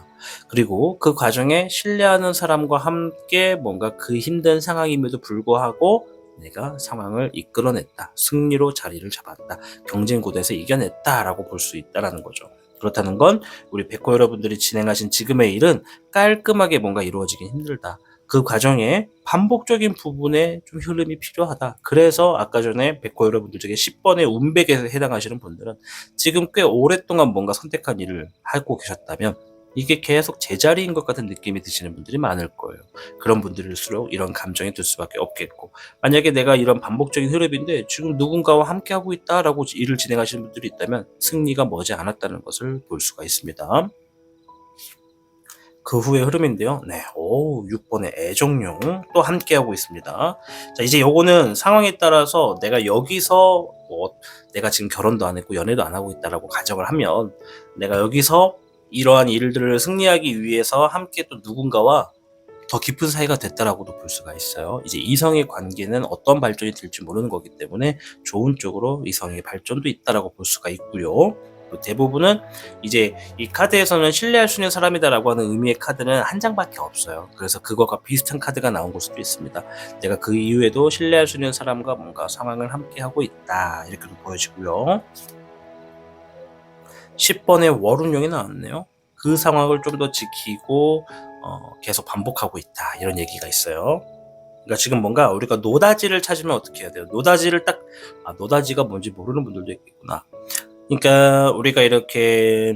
그리고 그 과정에 신뢰하는 사람과 함께 뭔가 그 힘든 상황임에도 불구하고 내가 상황을 이끌어냈다, 승리로 자리를 잡았다, 경쟁 구도에서 이겨냈다라고 볼 수 있다라는 거죠. 그렇다는 건 우리 백호 여러분들이 진행하신 지금의 일은 깔끔하게 뭔가 이루어지긴 힘들다. 그 과정에 반복적인 부분에 좀 흐름이 필요하다. 그래서 아까 전에 백호 여러분들 중에 10번의 운백에 해당하시는 분들은 지금 꽤 오랫동안 뭔가 선택한 일을 하고 계셨다면 이게 계속 제자리인 것 같은 느낌이 드시는 분들이 많을 거예요. 그런 분들일수록 이런 감정이 들 수밖에 없겠고, 만약에 내가 이런 반복적인 흐름인데 지금 누군가와 함께하고 있다라고 일을 진행하시는 분들이 있다면 승리가 머지 않았다는 것을 볼 수가 있습니다. 그 후의 흐름인데요. 네, 6번의 애정용 또 함께하고 있습니다. 자, 이제 요거는 상황에 따라서 내가 여기서 내가 지금 결혼도 안 했고 연애도 안 하고 있다라고 가정을 하면, 내가 여기서 이러한 일들을 승리하기 위해서 함께 또 누군가와 더 깊은 사이가 됐다라고도 볼 수가 있어요. 이제 이성의 관계는 어떤 발전이 될지 모르는 거기 때문에 좋은 쪽으로 이성의 발전도 있다라고 볼 수가 있고요. 대부분은 이제 이 카드에서는 신뢰할 수 있는 사람이다라고 하는 의미의 카드는 한 장밖에 없어요. 그래서 그거가 비슷한 카드가 나온 걸 수도 있습니다. 내가 그 이후에도 신뢰할 수 있는 사람과 뭔가 상황을 함께 하고 있다, 이렇게도 보여지고요. 10번의 월운용이 나왔네요. 그 상황을 좀 더 지키고 계속 반복하고 있다, 이런 얘기가 있어요. 그러니까 지금 뭔가 우리가 노다지를 찾으면 어떻게 해야 돼요? 노다지를 노다지가 뭔지 모르는 분들도 있겠구나. 그러니까 우리가 이렇게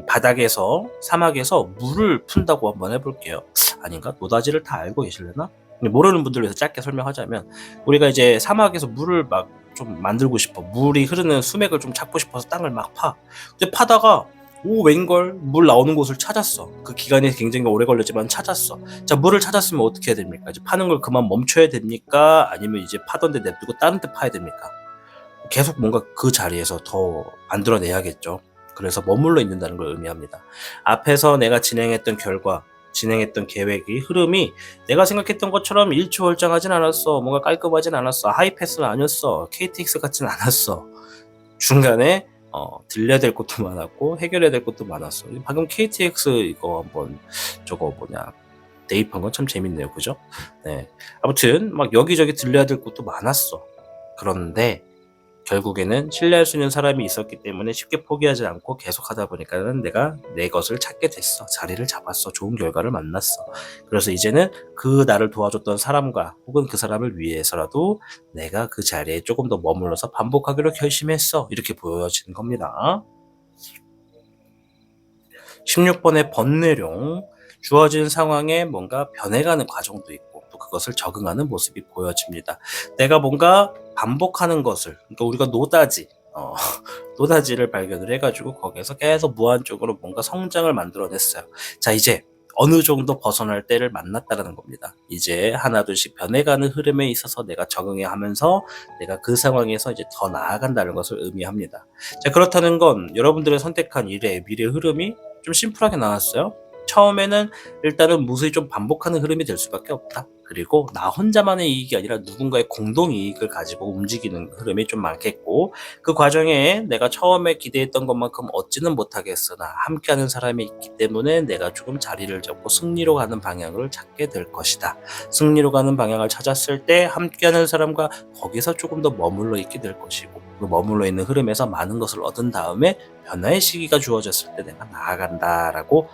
바닥에서, 사막에서 물을 푼다고 한번 해볼게요. 아닌가? 노다지를 다 알고 계실려나? 모르는 분들을 위해서 짧게 설명하자면, 우리가 이제 사막에서 물을 막 좀 만들고 싶어, 물이 흐르는 수맥을 좀 찾고 싶어서 땅을 막 파. 근데 파다가 웬걸 물 나오는 곳을 찾았어. 그 기간이 굉장히 오래 걸렸지만 찾았어. 자, 물을 찾았으면 어떻게 해야 됩니까? 이제 파는 걸 그만 멈춰야 됩니까? 아니면 이제 파던 데 냅두고 다른 데 파야 됩니까? 계속 뭔가 그 자리에서 더 만들어내야겠죠. 그래서 머물러 있는다는 걸 의미합니다. 앞에서 내가 진행했던 결과, 진행했던 계획이, 흐름이 내가 생각했던 것처럼 일취월장하진 않았어. 뭔가 깔끔하진 않았어. 하이패스는 아니었어. KTX 같진 않았어. 중간에 들려야 될 것도 많았고 해결해야 될 것도 많았어. 방금 KTX 이거 한번 대입한 건 참 재밌네요. 그죠? 네. 아무튼 막 여기저기 들려야 될 곳도 많았어. 그런데 결국에는 신뢰할 수 있는 사람이 있었기 때문에 쉽게 포기하지 않고 계속 하다 보니까는 내가 내 것을 찾게 됐어. 자리를 잡았어. 좋은 결과를 만났어. 그래서 이제는 그 나를 도와줬던 사람과 혹은 그 사람을 위해서라도 내가 그 자리에 조금 더 머물러서 반복하기로 결심했어. 이렇게 보여지는 겁니다. 16번의 번뇌룡, 주어진 상황에 뭔가 변해가는 과정도 있고 또 그것을 적응하는 모습이 보여집니다. 내가 뭔가 반복하는 것을, 그러니까 우리가 노다지, 노다지를 발견을 해가지고 거기에서 계속 무한적으로 뭔가 성장을 만들어냈어요. 자, 이제 어느 정도 벗어날 때를 만났다는 겁니다. 이제 하나둘씩 변해가는 흐름에 있어서 내가 적응해 하면서 내가 그 상황에서 이제 더 나아간다는 것을 의미합니다. 자, 그렇다는 건 여러분들의 선택한 일의 미래 흐름이 좀 심플하게 나왔어요. 처음에는 일단은 무수히 좀 반복하는 흐름이 될 수밖에 없다. 그리고 나 혼자만의 이익이 아니라 누군가의 공동 이익을 가지고 움직이는 흐름이 좀 많겠고, 그 과정에 내가 처음에 기대했던 것만큼 얻지는 못하겠으나 함께하는 사람이 있기 때문에 내가 조금 자리를 잡고 승리로 가는 방향을 찾게 될 것이다. 승리로 가는 방향을 찾았을 때 함께하는 사람과 거기서 조금 더 머물러 있게 될 것이고, 그 머물러 있는 흐름에서 많은 것을 얻은 다음에 변화의 시기가 주어졌을 때 내가 나아간다라고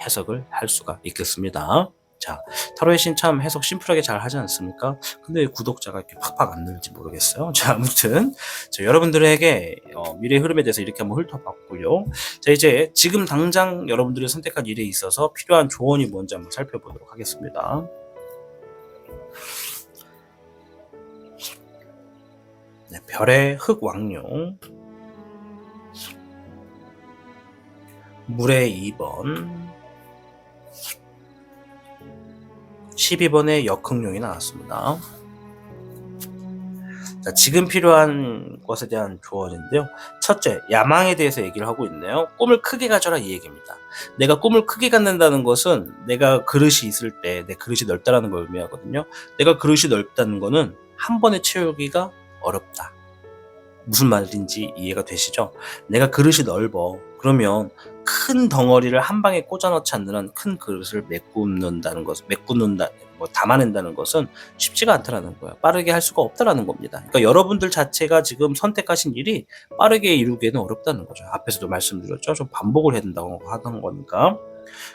해석을 할 수가 있겠습니다. 자, 타로의 신 참 해석 심플하게 잘 하지 않습니까? 근데 왜 구독자가 이렇게 팍팍 안 늘지 모르겠어요. 자, 아무튼 여러분들에게 미래 흐름에 대해서 이렇게 한번 훑어봤고요. 자, 이제 지금 당장 여러분들이 선택한 일에 있어서 필요한 조언이 뭔지 한번 살펴보도록 하겠습니다. 네, 별의 흑왕룡, 물의 2번, 12번의 역흥룡이 나왔습니다. 자, 지금 필요한 것에 대한 조언인데요. 첫째, 야망에 대해서 얘기를 하고 있네요. 꿈을 크게 가져라 이 얘기입니다. 내가 꿈을 크게 갖는다는 것은 내가 그릇이 있을 때 내 그릇이 넓다라는 걸 의미하거든요. 내가 그릇이 넓다는 거는 한 번에 채우기가 어렵다. 무슨 말인지 이해가 되시죠? 내가 그릇이 넓어. 그러면 큰 덩어리를 한 방에 꽂아 넣지 않는 한 큰 그릇을 담아낸다는 것은 쉽지가 않다라는 거예요. 빠르게 할 수가 없다라는 겁니다. 그러니까 여러분들 자체가 지금 선택하신 일이 빠르게 이루기에는 어렵다는 거죠. 앞에서도 말씀드렸죠. 좀 반복을 해야 된다고 하던 거니까.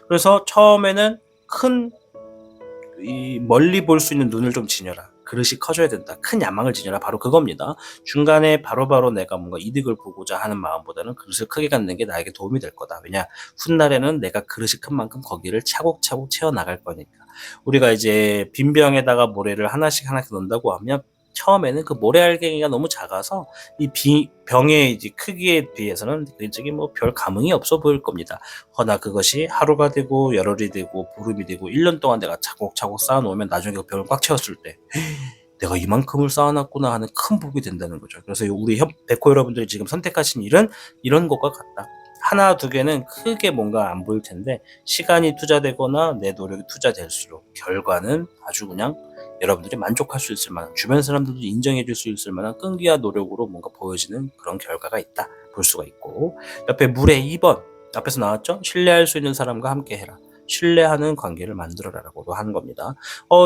그래서 처음에는 멀리 볼 수 있는 눈을 좀 지녀라. 그릇이 커져야 된다. 큰 야망을 지녀라. 바로 그겁니다. 중간에 바로바로 내가 뭔가 이득을 보고자 하는 마음보다는 그릇을 크게 갖는 게 나에게 도움이 될 거다. 왜냐? 훗날에는 내가 그릇이 큰 만큼 거기를 차곡차곡 채워나갈 거니까. 우리가 이제 빈 병에다가 모래를 하나씩 넣는다고 하면 처음에는 그 모래알갱이가 너무 작아서 이 병의 이제 크기에 비해서는 굉장히 별 감흥이 없어 보일 겁니다. 허나 그것이 하루가 되고 열흘이 되고 보름이 되고 1년 동안 내가 차곡차곡 쌓아놓으면 나중에 그 병을 꽉 채웠을 때 내가 이만큼을 쌓아놨구나 하는 큰 복이 된다는 거죠. 그래서 우리 백호 여러분들이 지금 선택하신 일은 이런 것과 같다. 하나 두 개는 크게 뭔가 안 보일 텐데 시간이 투자되거나 내 노력이 투자될수록 결과는 아주 그냥 여러분들이 만족할 수 있을 만한, 주변 사람들도 인정해 줄 수 있을 만한 끈기와 노력으로 뭔가 보여지는 그런 결과가 있다 볼 수가 있고, 옆에 물의 2번 앞에서 나왔죠. 신뢰할 수 있는 사람과 함께 해라. 신뢰하는 관계를 만들어라라고도 하는 겁니다.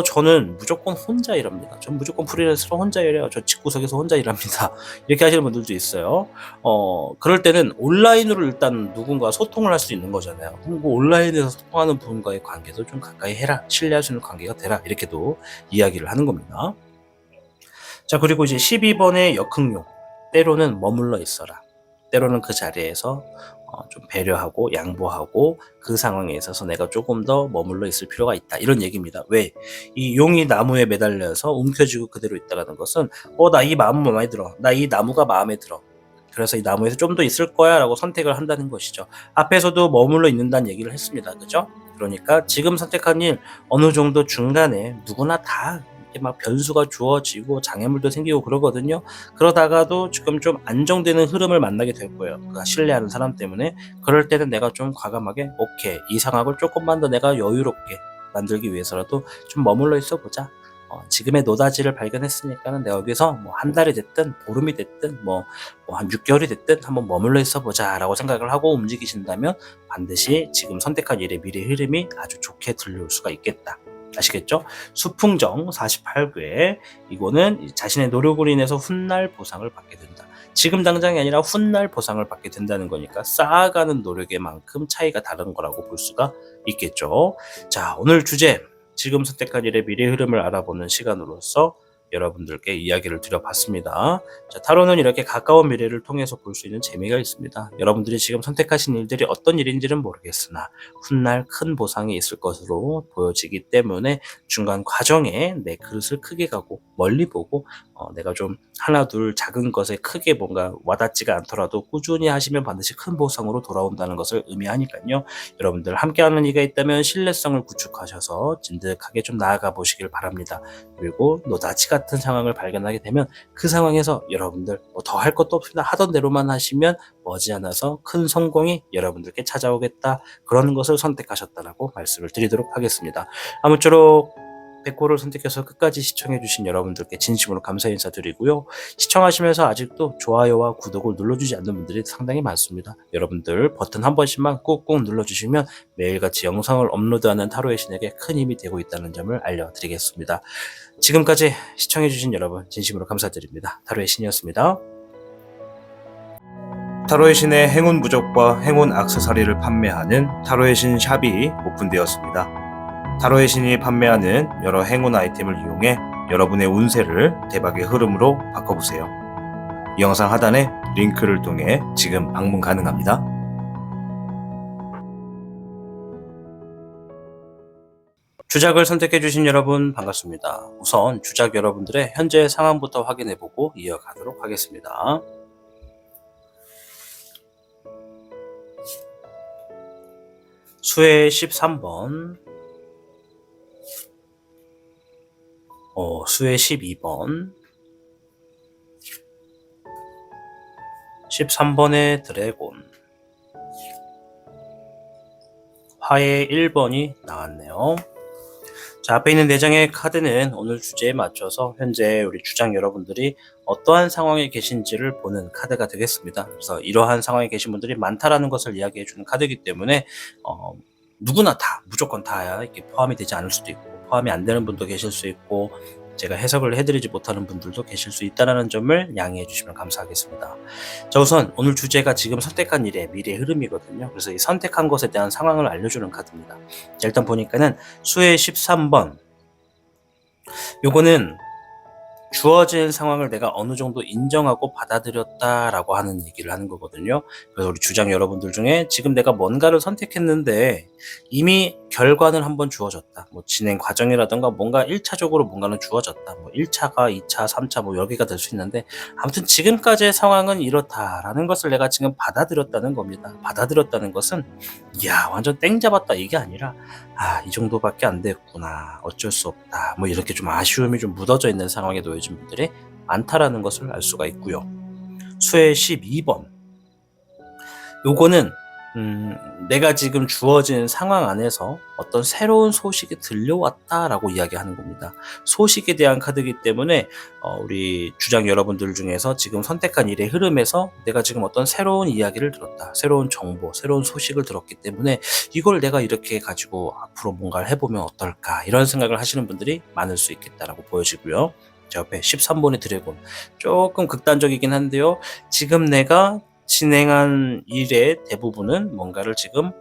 저는 무조건 혼자 일합니다. 전 무조건 프리랜서로 혼자 일해요. 저 집구석에서 혼자 일합니다. 이렇게 하시는 분들도 있어요. 그럴 때는 온라인으로 일단 누군가 소통을 할 수 있는 거잖아요. 그 온라인에서 소통하는 분과의 관계도 좀 가까이 해라. 신뢰할 수 있는 관계가 되라. 이렇게도 이야기를 하는 겁니다. 자, 그리고 이제 12번의 역흥용. 때로는 머물러 있어라. 때로는 그 자리에서 좀 배려하고 양보하고 그 상황에 있어서 내가 조금 더 머물러 있을 필요가 있다. 이런 얘기입니다. 왜? 이 용이 나무에 매달려서 움켜쥐고 그대로 있다는 것은 나 이 마음 마음에 들어. 나 이 나무가 마음에 들어. 그래서 이 나무에서 좀 더 있을 거야 라고 선택을 한다는 것이죠. 앞에서도 머물러 있는다는 얘기를 했습니다. 그죠? 그러니까 지금 선택한 일 어느 정도 중간에 누구나 다 막 변수가 주어지고 장애물도 생기고 그러거든요. 그러다가도 지금 좀 안정되는 흐름을 만나게 될 거예요. 그 신뢰하는 사람 때문에. 그럴 때는 내가 좀 과감하게 오케이, 이 상황을 조금만 더 내가 여유롭게 만들기 위해서라도 좀 머물러 있어 보자. 지금의 노다지를 발견했으니까는 내가 여기서 한 달이 됐든 보름이 됐든 한 6개월이 됐든 한번 머물러 있어 보자 라고 생각을 하고 움직이신다면 반드시 지금 선택한 일의 미래 흐름이 아주 좋게 들려올 수가 있겠다. 아시겠죠? 수풍정 48궤. 이거는 자신의 노력으로 인해서 훗날 보상을 받게 된다. 지금 당장이 아니라 훗날 보상을 받게 된다는 거니까 쌓아가는 노력의 만큼 차이가 다른 거라고 볼 수가 있겠죠. 자, 오늘 주제, 지금 선택한 일의 미래 흐름을 알아보는 시간으로서 여러분들께 이야기를 드려봤습니다. 자, 타로는 이렇게 가까운 미래를 통해서 볼 수 있는 재미가 있습니다. 여러분들이 지금 선택하신 일들이 어떤 일인지는 모르겠으나 훗날 큰 보상이 있을 것으로 보여지기 때문에 중간 과정에 내 그릇을 크게 가고 멀리 보고 내가 좀 하나 둘 작은 것에 크게 뭔가 와닿지가 않더라도 꾸준히 하시면 반드시 큰 보상으로 돌아온다는 것을 의미하니까요. 여러분들 함께하는 이가 있다면 신뢰성을 구축하셔서 진득하게 좀 나아가 보시길 바랍니다. 그리고 노다지 같은 상황을 발견하게 되면 그 상황에서 여러분들 더 할 것도 없습니다. 하던 대로만 하시면 머지않아서 큰 성공이 여러분들께 찾아오겠다. 그런 것을 선택하셨다라고 말씀을 드리도록 하겠습니다. 아무쪼록 백호를 선택해서 끝까지 시청해주신 여러분들께 진심으로 감사 인사드리고요. 시청하시면서 아직도 좋아요와 구독을 눌러주지 않는 분들이 상당히 많습니다. 여러분들 버튼 한 번씩만 꾹꾹 눌러주시면 매일같이 영상을 업로드하는 타로의 신에게 큰 힘이 되고 있다는 점을 알려드리겠습니다. 지금까지 시청해주신 여러분 진심으로 감사드립니다. 타로의 신이었습니다. 타로의 신의 행운 부적과 행운 액세서리를 판매하는 타로의 신 샵이 오픈되었습니다. 타로의 신이 판매하는 여러 행운 아이템을 이용해 여러분의 운세를 대박의 흐름으로 바꿔보세요. 이 영상 하단에 링크를 통해 지금 방문 가능합니다. 주작을 선택해주신 여러분 반갑습니다. 우선 주작 여러분들의 현재 상황부터 확인해보고 이어가도록 하겠습니다. 수의 13번, 수의 12번, 13번의 드래곤, 화의 1번이 나왔네요. 자, 앞에 있는 4장의 카드는 오늘 주제에 맞춰서 현재 우리 주장 여러분들이 어떠한 상황에 계신지를 보는 카드가 되겠습니다. 그래서 이러한 상황에 계신 분들이 많다라는 것을 이야기해주는 카드이기 때문에 누구나 다, 무조건 다 이렇게 포함이 되지 않을 수도 있고 포함이 안 되는 분도 계실 수 있고 제가 해석을 해드리지 못하는 분들도 계실 수 있다는 점을 양해해 주시면 감사하겠습니다. 자, 우선 오늘 주제가 지금 선택한 일의 미래 흐름이거든요. 그래서 이 선택한 것에 대한 상황을 알려주는 카드입니다. 자, 일단 보니까는 수의 13번, 요거는 주어진 상황을 내가 어느 정도 인정하고 받아들였다라고 하는 얘기를 하는 거거든요. 그래서 우리 주장 여러분들 중에 지금 내가 뭔가를 선택했는데 이미 결과는 한번 주어졌다. 뭐 진행 과정이라든가 뭔가 1차적으로 뭔가는 주어졌다. 뭐 1차가 2차, 3차 뭐 여기가 될 수 있는데 아무튼 지금까지의 상황은 이렇다라는 것을 내가 지금 받아들였다는 겁니다. 받아들였다는 것은 이야 완전 땡 잡았다 이게 아니라 이 정도밖에 안 됐구나. 어쩔 수 없다. 뭐 이렇게 좀 아쉬움이 좀 묻어져 있는 상황에 놓여진 분들이 많다라는 것을 알 수가 있고요. 수의 12번. 요거는 내가 지금 주어진 상황 안에서 어떤 새로운 소식이 들려왔다라고 이야기하는 겁니다. 소식에 대한 카드이기 때문에 우리 주장 여러분들 중에서 지금 선택한 일의 흐름에서 내가 지금 어떤 새로운 이야기를 들었다. 새로운 정보, 새로운 소식을 들었기 때문에 이걸 내가 이렇게 가지고 앞으로 뭔가를 해보면 어떨까 이런 생각을 하시는 분들이 많을 수 있겠다라고 보여지고요. 제 옆에 13번의 드래곤. 조금 극단적이긴 한데요. 지금 내가 진행한 일의 대부분은 뭔가를 지금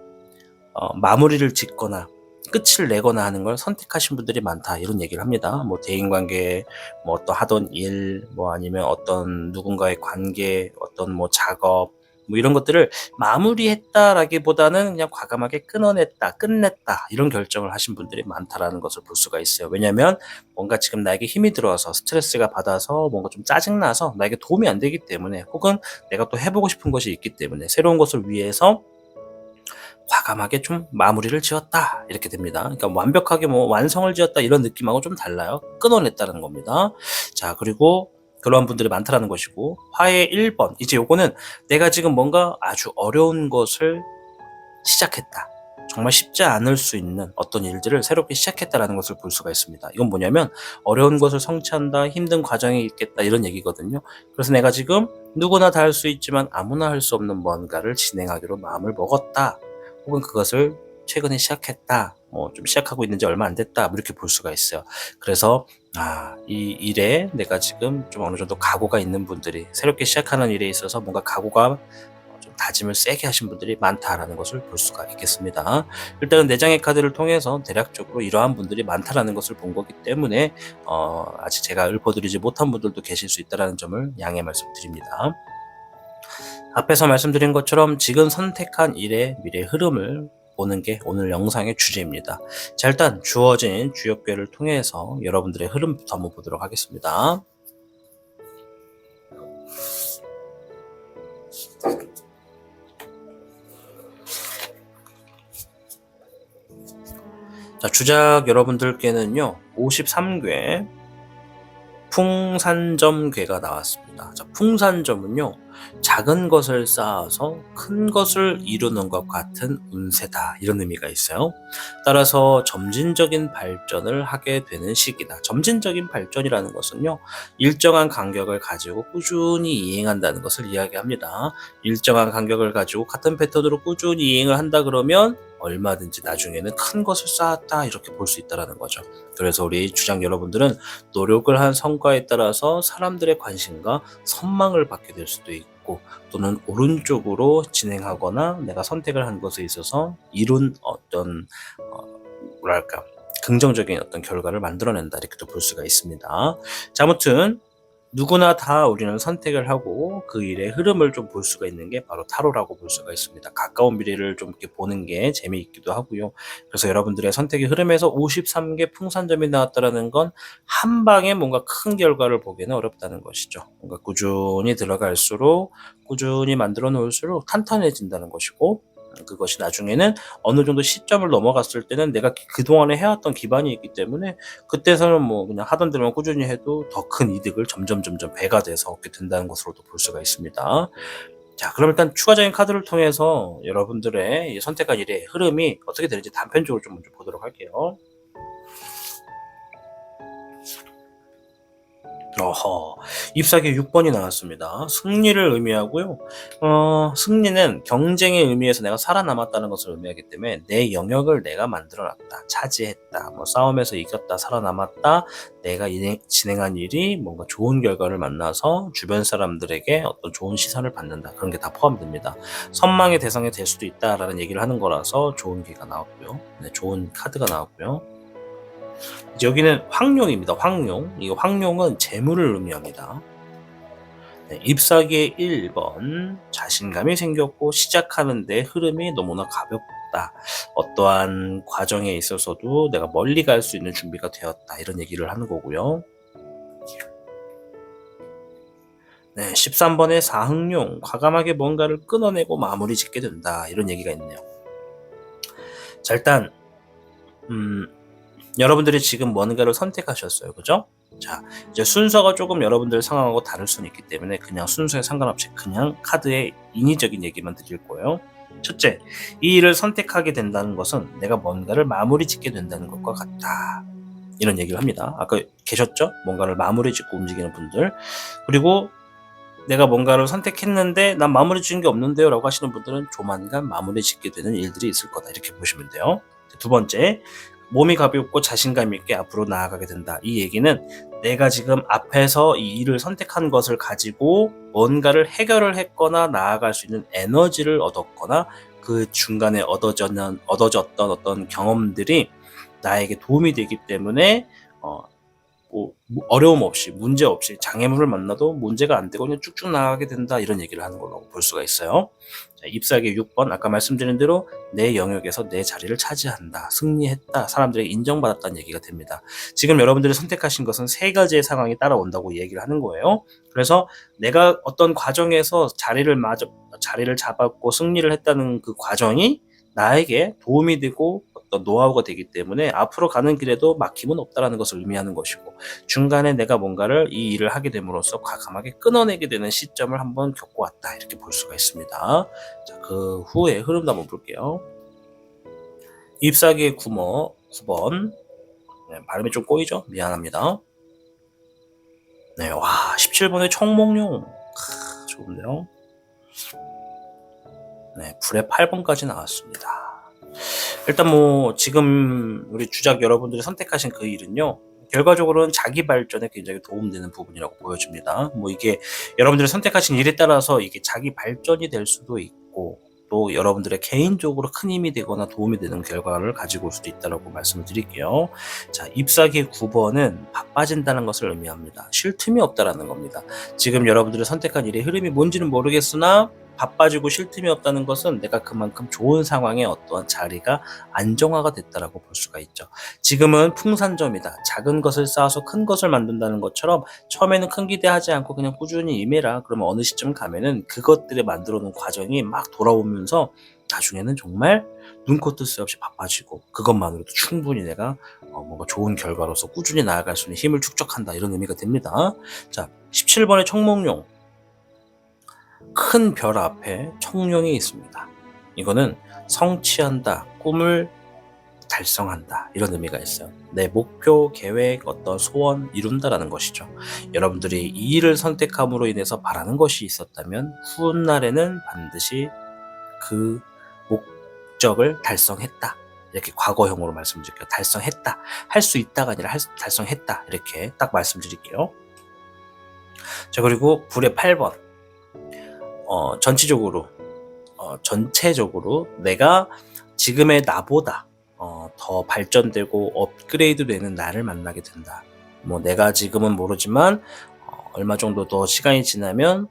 마무리를 짓거나 끝을 내거나 하는 걸 선택하신 분들이 많다 이런 얘기를 합니다. 뭐 대인관계, 뭐 어떤 하던 일, 뭐 아니면 어떤 누군가의 관계, 어떤 뭐 작업, 뭐 이런 것들을 마무리했다라기보다는 그냥 과감하게 끊어냈다, 끝냈다 이런 결정을 하신 분들이 많다라는 것을 볼 수가 있어요. 왜냐하면 뭔가 지금 나에게 힘이 들어서 스트레스가 받아서 뭔가 좀 짜증나서 나에게 도움이 안 되기 때문에 혹은 내가 또 해보고 싶은 것이 있기 때문에 새로운 것을 위해서 과감하게 좀 마무리를 지었다 이렇게 됩니다. 그러니까 완벽하게 뭐 완성을 지었다 이런 느낌하고 좀 달라요. 끊어냈다는 겁니다. 자, 그리고 그런 분들이 많다라는 것이고 화의 1번 이제 요거는 내가 지금 뭔가 아주 어려운 것을 시작했다. 정말 쉽지 않을 수 있는 어떤 일들을 새롭게 시작했다라는 것을 볼 수가 있습니다. 이건 뭐냐면 어려운 것을 성취한다, 힘든 과정이 있겠다 이런 얘기거든요. 그래서 내가 지금 누구나 다 할 수 있지만 아무나 할 수 없는 뭔가를 진행하기로 마음을 먹었다. 혹은 그것을 최근에 시작했다. 좀 시작하고 있는 지 얼마 안 됐다, 뭐 이렇게 볼 수가 있어요. 그래서 이 일에 내가 지금 좀 어느 정도 각오가 있는 분들이, 새롭게 시작하는 일에 있어서 뭔가 각오가 좀 다짐을 세게 하신 분들이 많다라는 것을 볼 수가 있겠습니다. 일단은 내장의 카드를 통해서 대략적으로 이러한 분들이 많다라는 것을 본 거기 때문에 아직 제가 읊어드리지 못한 분들도 계실 수 있다는 점을 양해 말씀드립니다. 앞에서 말씀드린 것처럼 지금 선택한 일의 미래 흐름을 보는 게 오늘 영상의 주제입니다. 자, 일단 주어진 주역궤를 통해서 여러분들의 흐름부터 한번 보도록 하겠습니다. 자, 주작 여러분들께는요, 53궤 풍산점궤가 나왔습니다. 자, 풍산점은요, 작은 것을 쌓아서 큰 것을 이루는 것 같은 운세다, 이런 의미가 있어요. 따라서 점진적인 발전을 하게 되는 시기다. 점진적인 발전이라는 것은요, 일정한 간격을 가지고 꾸준히 이행한다는 것을 이야기합니다. 일정한 간격을 가지고 같은 패턴으로 꾸준히 이행을 한다 그러면 얼마든지 나중에는 큰 것을 쌓았다, 이렇게 볼 수 있다는 거죠. 그래서 우리 주장 여러분들은 노력을 한 성과에 따라서 사람들의 관심과 선망을 받게 될 수도 있고, 또는 오른쪽으로 진행하거나 내가 선택을 한 것에 있어서 이룬 어떤 뭐랄까, 긍정적인 어떤 결과를 만들어낸다, 이렇게도 볼 수가 있습니다. 자, 아무튼 누구나 다 우리는 선택을 하고 그 일의 흐름을 좀 볼 수가 있는 게 바로 타로라고 볼 수가 있습니다. 가까운 미래를 좀 이렇게 보는 게 재미있기도 하고요. 그래서 여러분들의 선택의 흐름에서 53개 풍산점이 나왔다라는 건 한 방에 뭔가 큰 결과를 보기는 어렵다는 것이죠. 뭔가 꾸준히 들어갈수록, 꾸준히 만들어 놓을수록 탄탄해진다는 것이고, 그것이 나중에는 어느 정도 시점을 넘어갔을 때는 내가 그동안에 해왔던 기반이 있기 때문에 그때서는 뭐 그냥 하던 대로만 꾸준히 해도 더 큰 이득을 점점 배가 돼서 얻게 된다는 것으로도 볼 수가 있습니다. 자, 그럼 일단 추가적인 카드를 통해서 여러분들의 선택한 일의 흐름이 어떻게 되는지 단편적으로 좀 먼저 보도록 할게요. 어허, 잎사귀 6번이 나왔습니다. 승리를 의미하고요. 승리는 경쟁의 의미에서 내가 살아남았다는 것을 의미하기 때문에 내 영역을 내가 만들어놨다, 차지했다, 뭐 싸움에서 이겼다, 살아남았다, 내가 진행한 일이 뭔가 좋은 결과를 만나서 주변 사람들에게 어떤 좋은 시선을 받는다, 그런 게 다 포함됩니다. 선망의 대상이 될 수도 있다라는 얘기를 하는 거라서 좋은 기가 나왔고요. 네, 좋은 카드가 나왔고요. 여기는 황룡입니다. 황룡. 이 황룡은 재물을 의미합니다. 네, 잎사귀의 1번, 자신감이 생겼고 시작하는데 흐름이 너무나 가볍다. 어떠한 과정에 있어서도 내가 멀리 갈 수 있는 준비가 되었다, 이런 얘기를 하는 거고요. 네, 13번의 사흥룡, 과감하게 뭔가를 끊어내고 마무리 짓게 된다, 이런 얘기가 있네요. 자, 일단 여러분들이 지금 뭔가를 선택하셨어요. 그죠? 자, 이제 순서가 조금 여러분들 상황하고 다를 수는 있기 때문에 그냥 순서에 상관없이 그냥 카드의 인위적인 얘기만 드릴 거예요. 첫째, 이 일을 선택하게 된다는 것은 내가 뭔가를 마무리 짓게 된다는 것과 같다, 이런 얘기를 합니다. 아까 계셨죠? 뭔가를 마무리 짓고 움직이는 분들. 그리고 내가 뭔가를 선택했는데 난 마무리 지은 게 없는데요, 라고 하시는 분들은 조만간 마무리 짓게 되는 일들이 있을 거다, 이렇게 보시면 돼요. 두 번째, 몸이 가볍고 자신감 있게 앞으로 나아가게 된다. 이 얘기는 내가 지금 앞에서 이 일을 선택한 것을 가지고 뭔가를 해결을 했거나 나아갈 수 있는 에너지를 얻었거나 그 중간에 얻어졌던 어떤 경험들이 나에게 도움이 되기 때문에 어려움 없이, 문제 없이, 장애물을 만나도 문제가 안 되고 그냥 쭉쭉 나가게 된다, 이런 얘기를 하는 걸로 볼 수가 있어요. 자, 잎사귀 6번, 아까 말씀드린 대로 내 영역에서 내 자리를 차지한다, 승리했다, 사람들에게 인정받았다는 얘기가 됩니다. 지금 여러분들이 선택하신 것은 세 가지의 상황이 따라온다고 얘기를 하는 거예요. 그래서 내가 어떤 과정에서 자리를 잡았고 승리를 했다는 그 과정이 나에게 도움이 되고 어떤 노하우가 되기 때문에 앞으로 가는 길에도 막힘은 없다라는 것을 의미하는 것이고, 중간에 내가 뭔가를 이 일을 하게 됨으로써 과감하게 끊어내게 되는 시점을 한번 겪어왔다, 이렇게 볼 수가 있습니다. 자, 그 후에 흐름도 한번 볼게요. 잎사귀의 9번. 네, 발음이 좀 꼬이죠? 미안합니다. 네, 와, 17번의 청몽룡. 좋은데요? 네, 불의 8번까지 나왔습니다. 일단 뭐 지금 우리 주작 여러분들이 선택하신 그 일은요. 결과적으로는 자기 발전에 굉장히 도움되는 부분이라고 보여집니다. 뭐 이게 여러분들이 선택하신 일에 따라서 이게 자기 발전이 될 수도 있고 또 여러분들의 개인적으로 큰 힘이 되거나 도움이 되는 결과를 가지고 올 수도 있다고 말씀을 드릴게요. 자, 잎사귀 9번은 바빠진다는 것을 의미합니다. 쉴 틈이 없다라는 겁니다. 지금 여러분들이 선택한 일의 흐름이 뭔지는 모르겠으나 바빠지고 쉴 틈이 없다는 것은 내가 그만큼 좋은 상황에 어떠한 자리가 안정화가 됐다라고 볼 수가 있죠. 지금은 풍산점이다. 작은 것을 쌓아서 큰 것을 만든다는 것처럼 처음에는 큰 기대하지 않고 그냥 꾸준히 임해라. 그러면 어느 시점 가면은 그것들을 만들어 놓은 과정이 막 돌아오면서 나중에는 정말 눈코 뜰 새 없이 바빠지고 그것만으로도 충분히 내가 뭔가 좋은 결과로서 꾸준히 나아갈 수 있는 힘을 축적한다. 이런 의미가 됩니다. 자, 17번의 청몽룡. 큰 별 앞에 청룡이 있습니다. 이거는 성취한다, 꿈을 달성한다 이런 의미가 있어요. 내 목표, 계획, 어떤 소원 이룬다라는 것이죠. 여러분들이 이 일을 선택함으로 인해서 바라는 것이 있었다면 훗날에는 반드시 그 목적을 달성했다. 이렇게 과거형으로 말씀드릴게요. 달성했다. 할 수 있다가 아니라 달성했다. 이렇게 딱 말씀드릴게요. 자, 그리고 불의 8번. 전체적으로 내가 지금의 나보다 더 발전되고 업그레이드 되는 나를 만나게 된다. 뭐 내가 지금은 모르지만 얼마 정도 더 시간이 지나면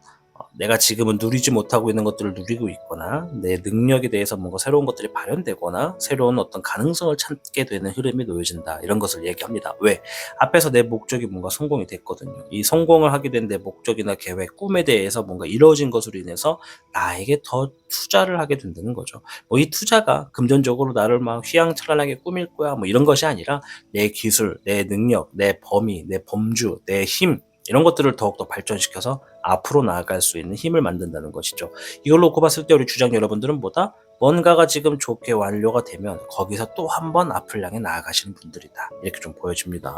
내가 지금은 누리지 못하고 있는 것들을 누리고 있거나 내 능력에 대해서 뭔가 새로운 것들이 발현되거나 새로운 어떤 가능성을 찾게 되는 흐름이 놓여진다. 이런 것을 얘기합니다. 왜? 앞에서 내 목적이 뭔가 성공이 됐거든요. 이 성공을 하게 된 내 목적이나 계획, 꿈에 대해서 뭔가 이루어진 것으로 인해서 나에게 더 투자를 하게 된다는 거죠. 뭐 이 투자가 금전적으로 나를 막 휘황찬란하게 꾸밀 거야 뭐 이런 것이 아니라 내 기술, 내 능력, 내 범위, 내 범주, 내 힘 이런 것들을 더욱더 발전시켜서 앞으로 나아갈 수 있는 힘을 만든다는 것이죠. 이걸 놓고 봤을 때 우리 주장 여러분들은 뭐다? 뭔가가 지금 좋게 완료가 되면 거기서 또 한 번 앞을 향해 나아가시는 분들이다. 이렇게 좀 보여집니다.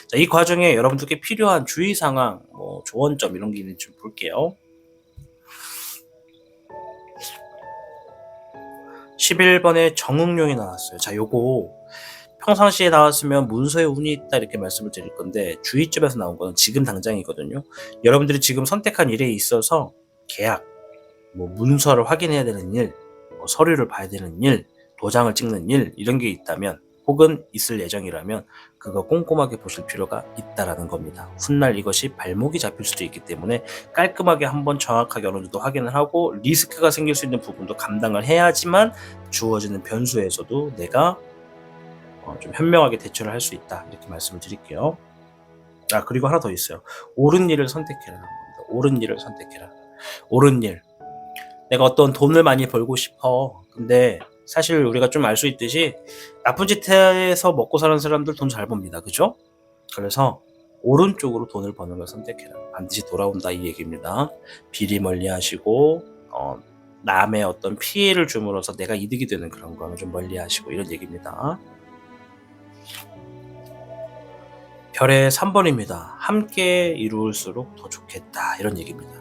자, 이 과정에 여러분들께 필요한 주의 상황, 뭐 조언점 이런 게 있는지 좀 볼게요. 11번에 정응용이 나왔어요. 자, 요거 평상시에 나왔으면 문서에 운이 있다 이렇게 말씀을 드릴 건데 주의점에서 나온 거는 지금 당장이거든요. 여러분들이 지금 선택한 일에 있어서 계약, 뭐 문서를 확인해야 되는 일, 뭐 서류를 봐야 되는 일, 도장을 찍는 일 이런 게 있다면 혹은 있을 예정이라면 그거 꼼꼼하게 보실 필요가 있다라는 겁니다. 훗날 이것이 발목이 잡힐 수도 있기 때문에 깔끔하게 한번 정확하게 어느 정도 확인을 하고 리스크가 생길 수 있는 부분도 감당을 해야지만 주어지는 변수에서도 내가 좀 현명하게 대처를 할 수 있다 이렇게 말씀을 드릴게요. 그리고 하나 더 있어요. 옳은 일을 선택해라. 옳은 일을 선택해라. 옳은 일. 내가 어떤 돈을 많이 벌고 싶어. 근데 사실 우리가 좀 알 수 있듯이 나쁜 짓 해서 먹고 사는 사람들 돈 잘 법니다. 그죠? 그래서 옳은 쪽으로 돈을 버는 걸 선택해라. 반드시 돌아온다 이 얘기입니다. 비리 멀리 하시고 남의 어떤 피해를 줌으로써 내가 이득이 되는 그런 거는 좀 멀리 하시고 이런 얘기입니다. 별의 3번입니다. 함께 이룰수록 더 좋겠다 이런 얘기입니다.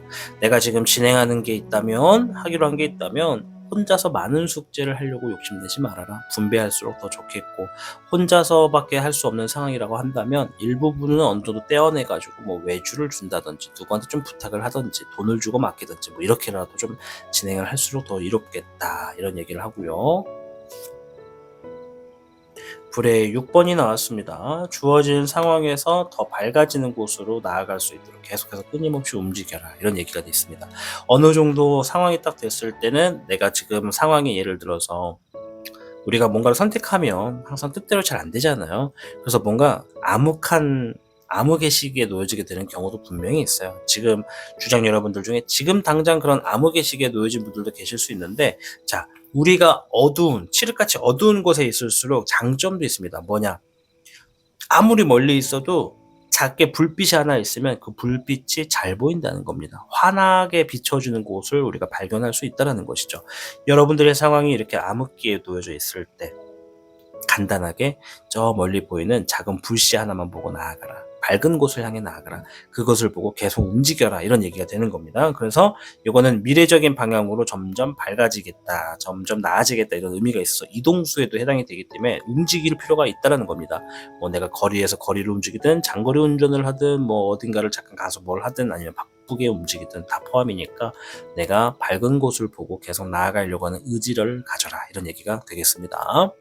내가 지금 진행하는 게 있다면 하기로 한 게 있다면 혼자서 많은 숙제를 하려고 욕심내지 말아라. 분배할수록 더 좋겠고 혼자서밖에 할 수 없는 상황이라고 한다면 일부분은 어느 정도 떼어내가지고 뭐 외주를 준다든지 누구한테 좀 부탁을 하든지 돈을 주고 맡기든지 뭐 이렇게라도 좀 진행을 할수록 더 이롭겠다 이런 얘기를 하고요. 불의 6번이 나왔습니다. 주어진 상황에서 더 밝아지는 곳으로 나아갈 수 있도록 계속해서 끊임없이 움직여라 이런 얘기가 돼 있습니다. 어느 정도 상황이 딱 됐을 때는 내가 지금 상황이 예를 들어서 우리가 뭔가를 선택하면 항상 뜻대로 잘 안 되잖아요. 그래서 뭔가 암흑의 시기에 놓여지게 되는 경우도 분명히 있어요. 지금 주장 여러분들 중에 지금 당장 그런 암흑의 시기에 놓여진 분들도 계실 수 있는데 자, 우리가 칠흑같이 어두운 곳에 있을수록 장점도 있습니다. 뭐냐? 아무리 멀리 있어도 작게 불빛이 하나 있으면 그 불빛이 잘 보인다는 겁니다. 환하게 비춰주는 곳을 우리가 발견할 수 있다는 것이죠. 여러분들의 상황이 이렇게 암흑기에 놓여져 있을 때 간단하게 저 멀리 보이는 작은 불씨 하나만 보고 나아가라. 밝은 곳을 향해 나아가라. 그것을 보고 계속 움직여라. 이런 얘기가 되는 겁니다. 그래서 이거는 미래적인 방향으로 점점 밝아지겠다. 점점 나아지겠다. 이런 의미가 있어서 이동수에도 해당이 되기 때문에 움직일 필요가 있다는 겁니다. 뭐 내가 거리에서 거리를 움직이든 장거리 운전을 하든 뭐 어딘가를 잠깐 가서 뭘 하든 아니면 바쁘게 움직이든 다 포함이니까 내가 밝은 곳을 보고 계속 나아가려고 하는 의지를 가져라. 이런 얘기가 되겠습니다.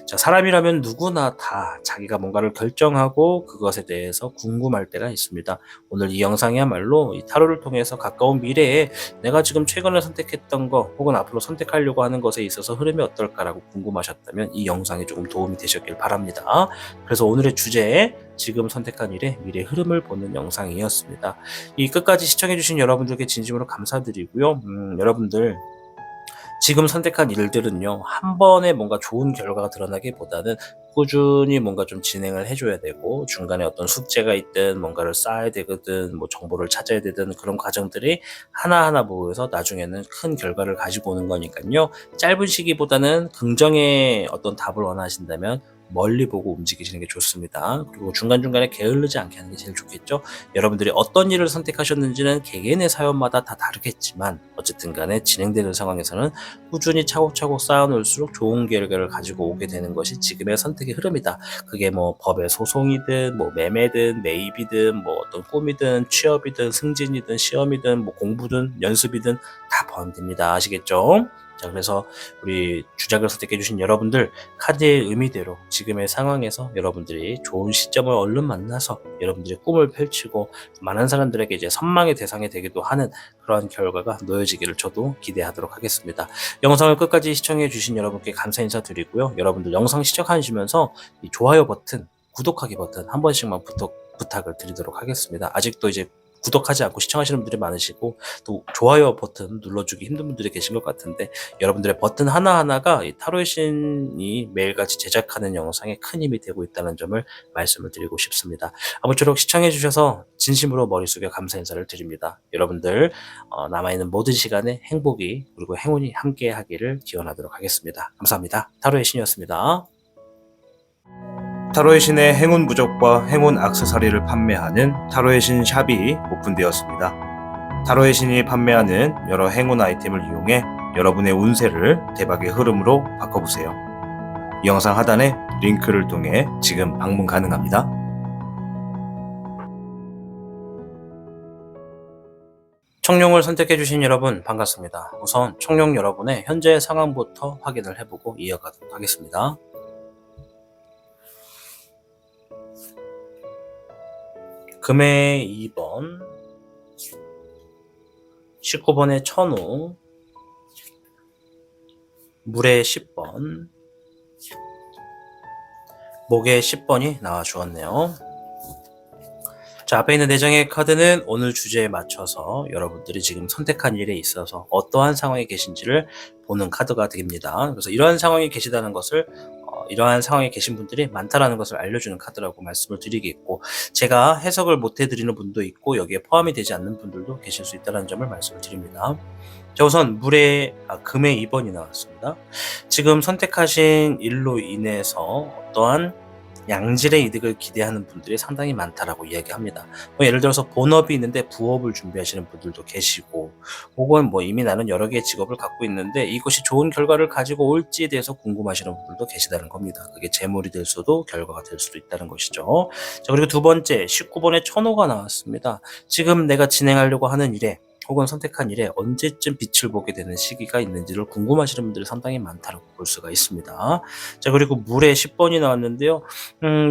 자, 사람이라면 누구나 다 자기가 뭔가를 결정하고 그것에 대해서 궁금할 때가 있습니다. 오늘 이 영상이야말로 이 타로를 통해서 가까운 미래에 내가 지금 최근에 선택했던 거 혹은 앞으로 선택하려고 하는 것에 있어서 흐름이 어떨까라고 궁금하셨다면 이 영상이 조금 도움이 되셨길 바랍니다. 그래서 오늘의 주제, 지금 선택한 일의 미래 흐름을 보는 영상이었습니다. 이 끝까지 시청해주신 여러분들께 진심으로 감사드리고요. 여러분들 지금 선택한 일들은요, 한 번에 뭔가 좋은 결과가 드러나기보다는 꾸준히 뭔가 좀 진행을 해줘야 되고, 중간에 어떤 숙제가 있든, 뭔가를 쌓아야 되거든, 뭐 정보를 찾아야 되든, 그런 과정들이 하나하나 모여서 나중에는 큰 결과를 가지고 오는 거니까요. 짧은 시기보다는 긍정의 어떤 답을 원하신다면, 멀리 보고 움직이시는 게 좋습니다. 그리고 중간중간에 게을르지 않게 하는 게 제일 좋겠죠. 여러분들이 어떤 일을 선택하셨는지는 개개인의 사연마다 다 다르겠지만 어쨌든 간에 진행되는 상황에서는 꾸준히 차곡차곡 쌓아놓을수록 좋은 결과를 가지고 오게 되는 것이 지금의 선택의 흐름이다. 그게 뭐 법의 소송이든 뭐 매매든 매입이든 뭐 어떤 꿈이든 취업이든 승진이든 시험이든 뭐 공부든 연습이든 다 포함됩니다. 아시겠죠? 자, 그래서 우리 주작을 선택해 주신 여러분들, 카드의 의미대로 지금의 상황에서 여러분들이 좋은 시점을 얼른 만나서 여러분들의 꿈을 펼치고 많은 사람들에게 이제 선망의 대상이 되기도 하는 그러한 결과가 놓여지기를 저도 기대하도록 하겠습니다. 영상을 끝까지 시청해 주신 여러분께 감사 인사드리고요. 여러분들 영상 시청하시면서 이 좋아요 버튼, 구독하기 버튼 한 번씩만 부탁을 드리도록 하겠습니다. 아직도 이제 구독하지 않고 시청하시는 분들이 많으시고 또 좋아요 버튼 눌러주기 힘든 분들이 계신 것 같은데, 여러분들의 버튼 하나하나가 이 타로의 신이 매일같이 제작하는 영상에 큰 힘이 되고 있다는 점을 말씀을 드리고 싶습니다. 아무쪼록 시청해 주셔서 진심으로 머리 숙여 감사 인사를 드립니다. 여러분들 남아있는 모든 시간에 행복이 그리고 행운이 함께 하기를 기원하도록 하겠습니다. 감사합니다. 타로의 신이었습니다. 타로의 신의 행운 부적과 행운 액세서리를 판매하는 타로의 신 샵이 오픈되었습니다. 타로의 신이 판매하는 여러 행운 아이템을 이용해 여러분의 운세를 대박의 흐름으로 바꿔보세요. 이 영상 하단에 링크를 통해 지금 방문 가능합니다. 청룡을 선택해주신 여러분 반갑습니다. 우선 청룡 여러분의 현재 상황부터 확인을 해보고 이어가도록 하겠습니다. 금의 2번, 19번의 천우, 물의 10번, 목의 10번이 나와 주었네요. 자, 앞에 있는 4장의 카드는 오늘 주제에 맞춰서 여러분들이 지금 선택한 일에 있어서 어떠한 상황에 계신지를 보는 카드가 됩니다. 그래서 이러한 상황에 계시다는 것을 이러한 상황에 계신 분들이 많다라는 것을 알려주는 카드라고 말씀을 드리겠고, 제가 해석을 못 해드리는 분도 있고 여기에 포함이 되지 않는 분들도 계실 수 있다는 점을 말씀을 드립니다. 자, 우선 금의 2번이 나왔습니다. 지금 선택하신 일로 인해서 어떠한 양질의 이득을 기대하는 분들이 상당히 많다라고 이야기합니다. 예를 들어서 본업이 있는데 부업을 준비하시는 분들도 계시고, 혹은 뭐 이미 나는 여러 개의 직업을 갖고 있는데 이것이 좋은 결과를 가지고 올지에 대해서 궁금하시는 분들도 계시다는 겁니다. 그게 재물이 될 수도 결과가 될 수도 있다는 것이죠. 자, 그리고 두 번째 19번의 천호가 나왔습니다. 지금 내가 진행하려고 하는 일에 혹은 선택한 일에 언제쯤 빛을 보게 되는 시기가 있는지를 궁금하시는 분들이 상당히 많다고 볼 수가 있습니다. 자, 그리고 물의 10번이 나왔는데요.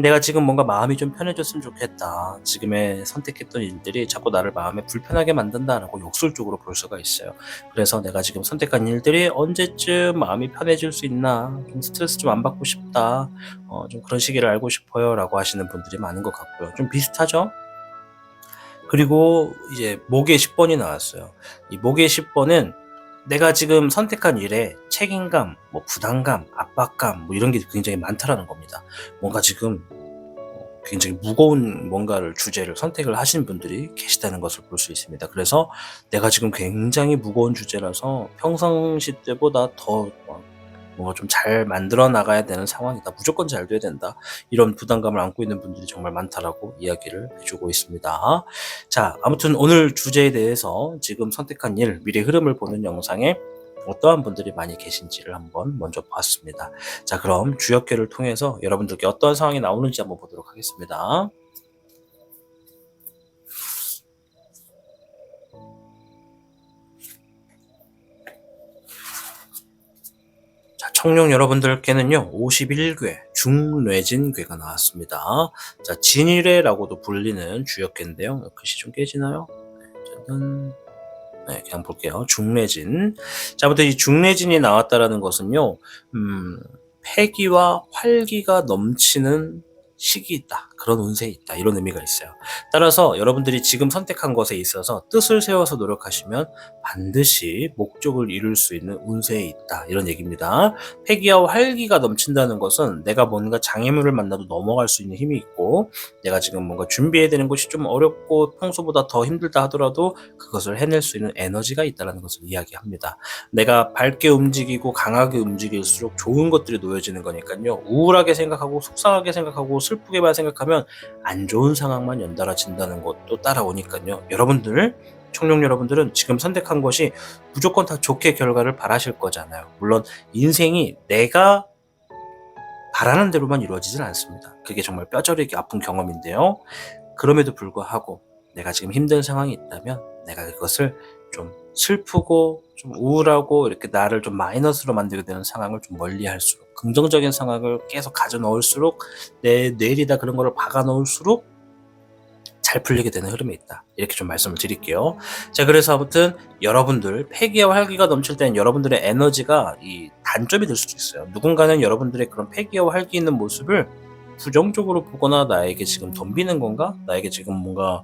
내가 지금 뭔가 마음이 좀 편해졌으면 좋겠다. 지금의 선택했던 일들이 자꾸 나를 마음에 불편하게 만든다라고 욕설적으로 볼 수가 있어요. 그래서 내가 지금 선택한 일들이 언제쯤 마음이 편해질 수 있나, 좀 스트레스 좀 안 받고 싶다, 좀 그런 시기를 알고 싶어요 라고 하시는 분들이 많은 것 같고요. 좀 비슷하죠? 그리고 이제 목의 10번이 나왔어요. 이 목의 10번은 내가 지금 선택한 일에 책임감, 뭐 부담감, 압박감, 뭐 이런 게 굉장히 많다라는 겁니다. 뭔가 지금 굉장히 무거운 뭔가를 주제를 선택을 하신 분들이 계시다는 것을 볼 수 있습니다. 그래서 내가 지금 굉장히 무거운 주제라서 평상시 때보다 더 뭔가 좀 잘 만들어 나가야 되는 상황이다. 무조건 잘 돼야 된다. 이런 부담감을 안고 있는 분들이 정말 많다라고 이야기를 해주고 있습니다. 자, 아무튼 오늘 주제에 대해서 지금 선택한 일, 미래 흐름을 보는 영상에 어떠한 분들이 많이 계신지를 한번 먼저 봤습니다. 자, 그럼 주역계를 통해서 여러분들께 어떠한 상황이 나오는지 한번 보도록 하겠습니다. 자, 청룡 여러분들께는요, 51궤, 중뇌진궤가 나왔습니다. 자, 진일해라고도 불리는 주역계인데요. 글씨 좀 깨지나요? 네, 네, 그냥 볼게요. 중뇌진. 자, 아무튼 이 중뇌진이 나왔다라는 것은요, 패기와 활기가 넘치는 시기 있다. 그런 운세에 있다. 이런 의미가 있어요. 따라서 여러분들이 지금 선택한 것에 있어서 뜻을 세워서 노력하시면 반드시 목적을 이룰 수 있는 운세에 있다. 이런 얘기입니다. 패기와 활기가 넘친다는 것은 내가 뭔가 장애물을 만나도 넘어갈 수 있는 힘이 있고, 내가 지금 뭔가 준비해야 되는 것이 좀 어렵고 평소보다 더 힘들다 하더라도 그것을 해낼 수 있는 에너지가 있다는 것을 이야기합니다. 내가 밝게 움직이고 강하게 움직일수록 좋은 것들이 놓여지는 거니까요. 우울하게 생각하고 속상하게 생각하고 슬프게만 생각하면 안 좋은 상황만 연달아진다는 것도 따라오니까요. 청룡 여러분들은 지금 선택한 것이 무조건 다 좋게 결과를 바라실 거잖아요. 물론 인생이 내가 바라는 대로만 이루어지진 않습니다. 그게 정말 뼈저리게 아픈 경험인데요. 그럼에도 불구하고 내가 지금 힘든 상황이 있다면 내가 그것을 좀 슬프고 좀 우울하고 이렇게 나를 좀 마이너스로 만들게 되는 상황을 좀 멀리 할수록, 긍정적인 상황을 계속 가져 넣을수록, 내 뇌에다 그런 거를 박아 넣을수록 잘 풀리게 되는 흐름이 있다. 이렇게 좀 말씀을 드릴게요. 자, 그래서 아무튼 여러분들 패기와 활기가 넘칠 때는 여러분들의 에너지가 이 단점이 될 수도 있어요. 누군가는 여러분들의 그런 패기와 활기 있는 모습을 부정적으로 보거나 나에게 지금 덤비는 건가? 나에게 지금 뭔가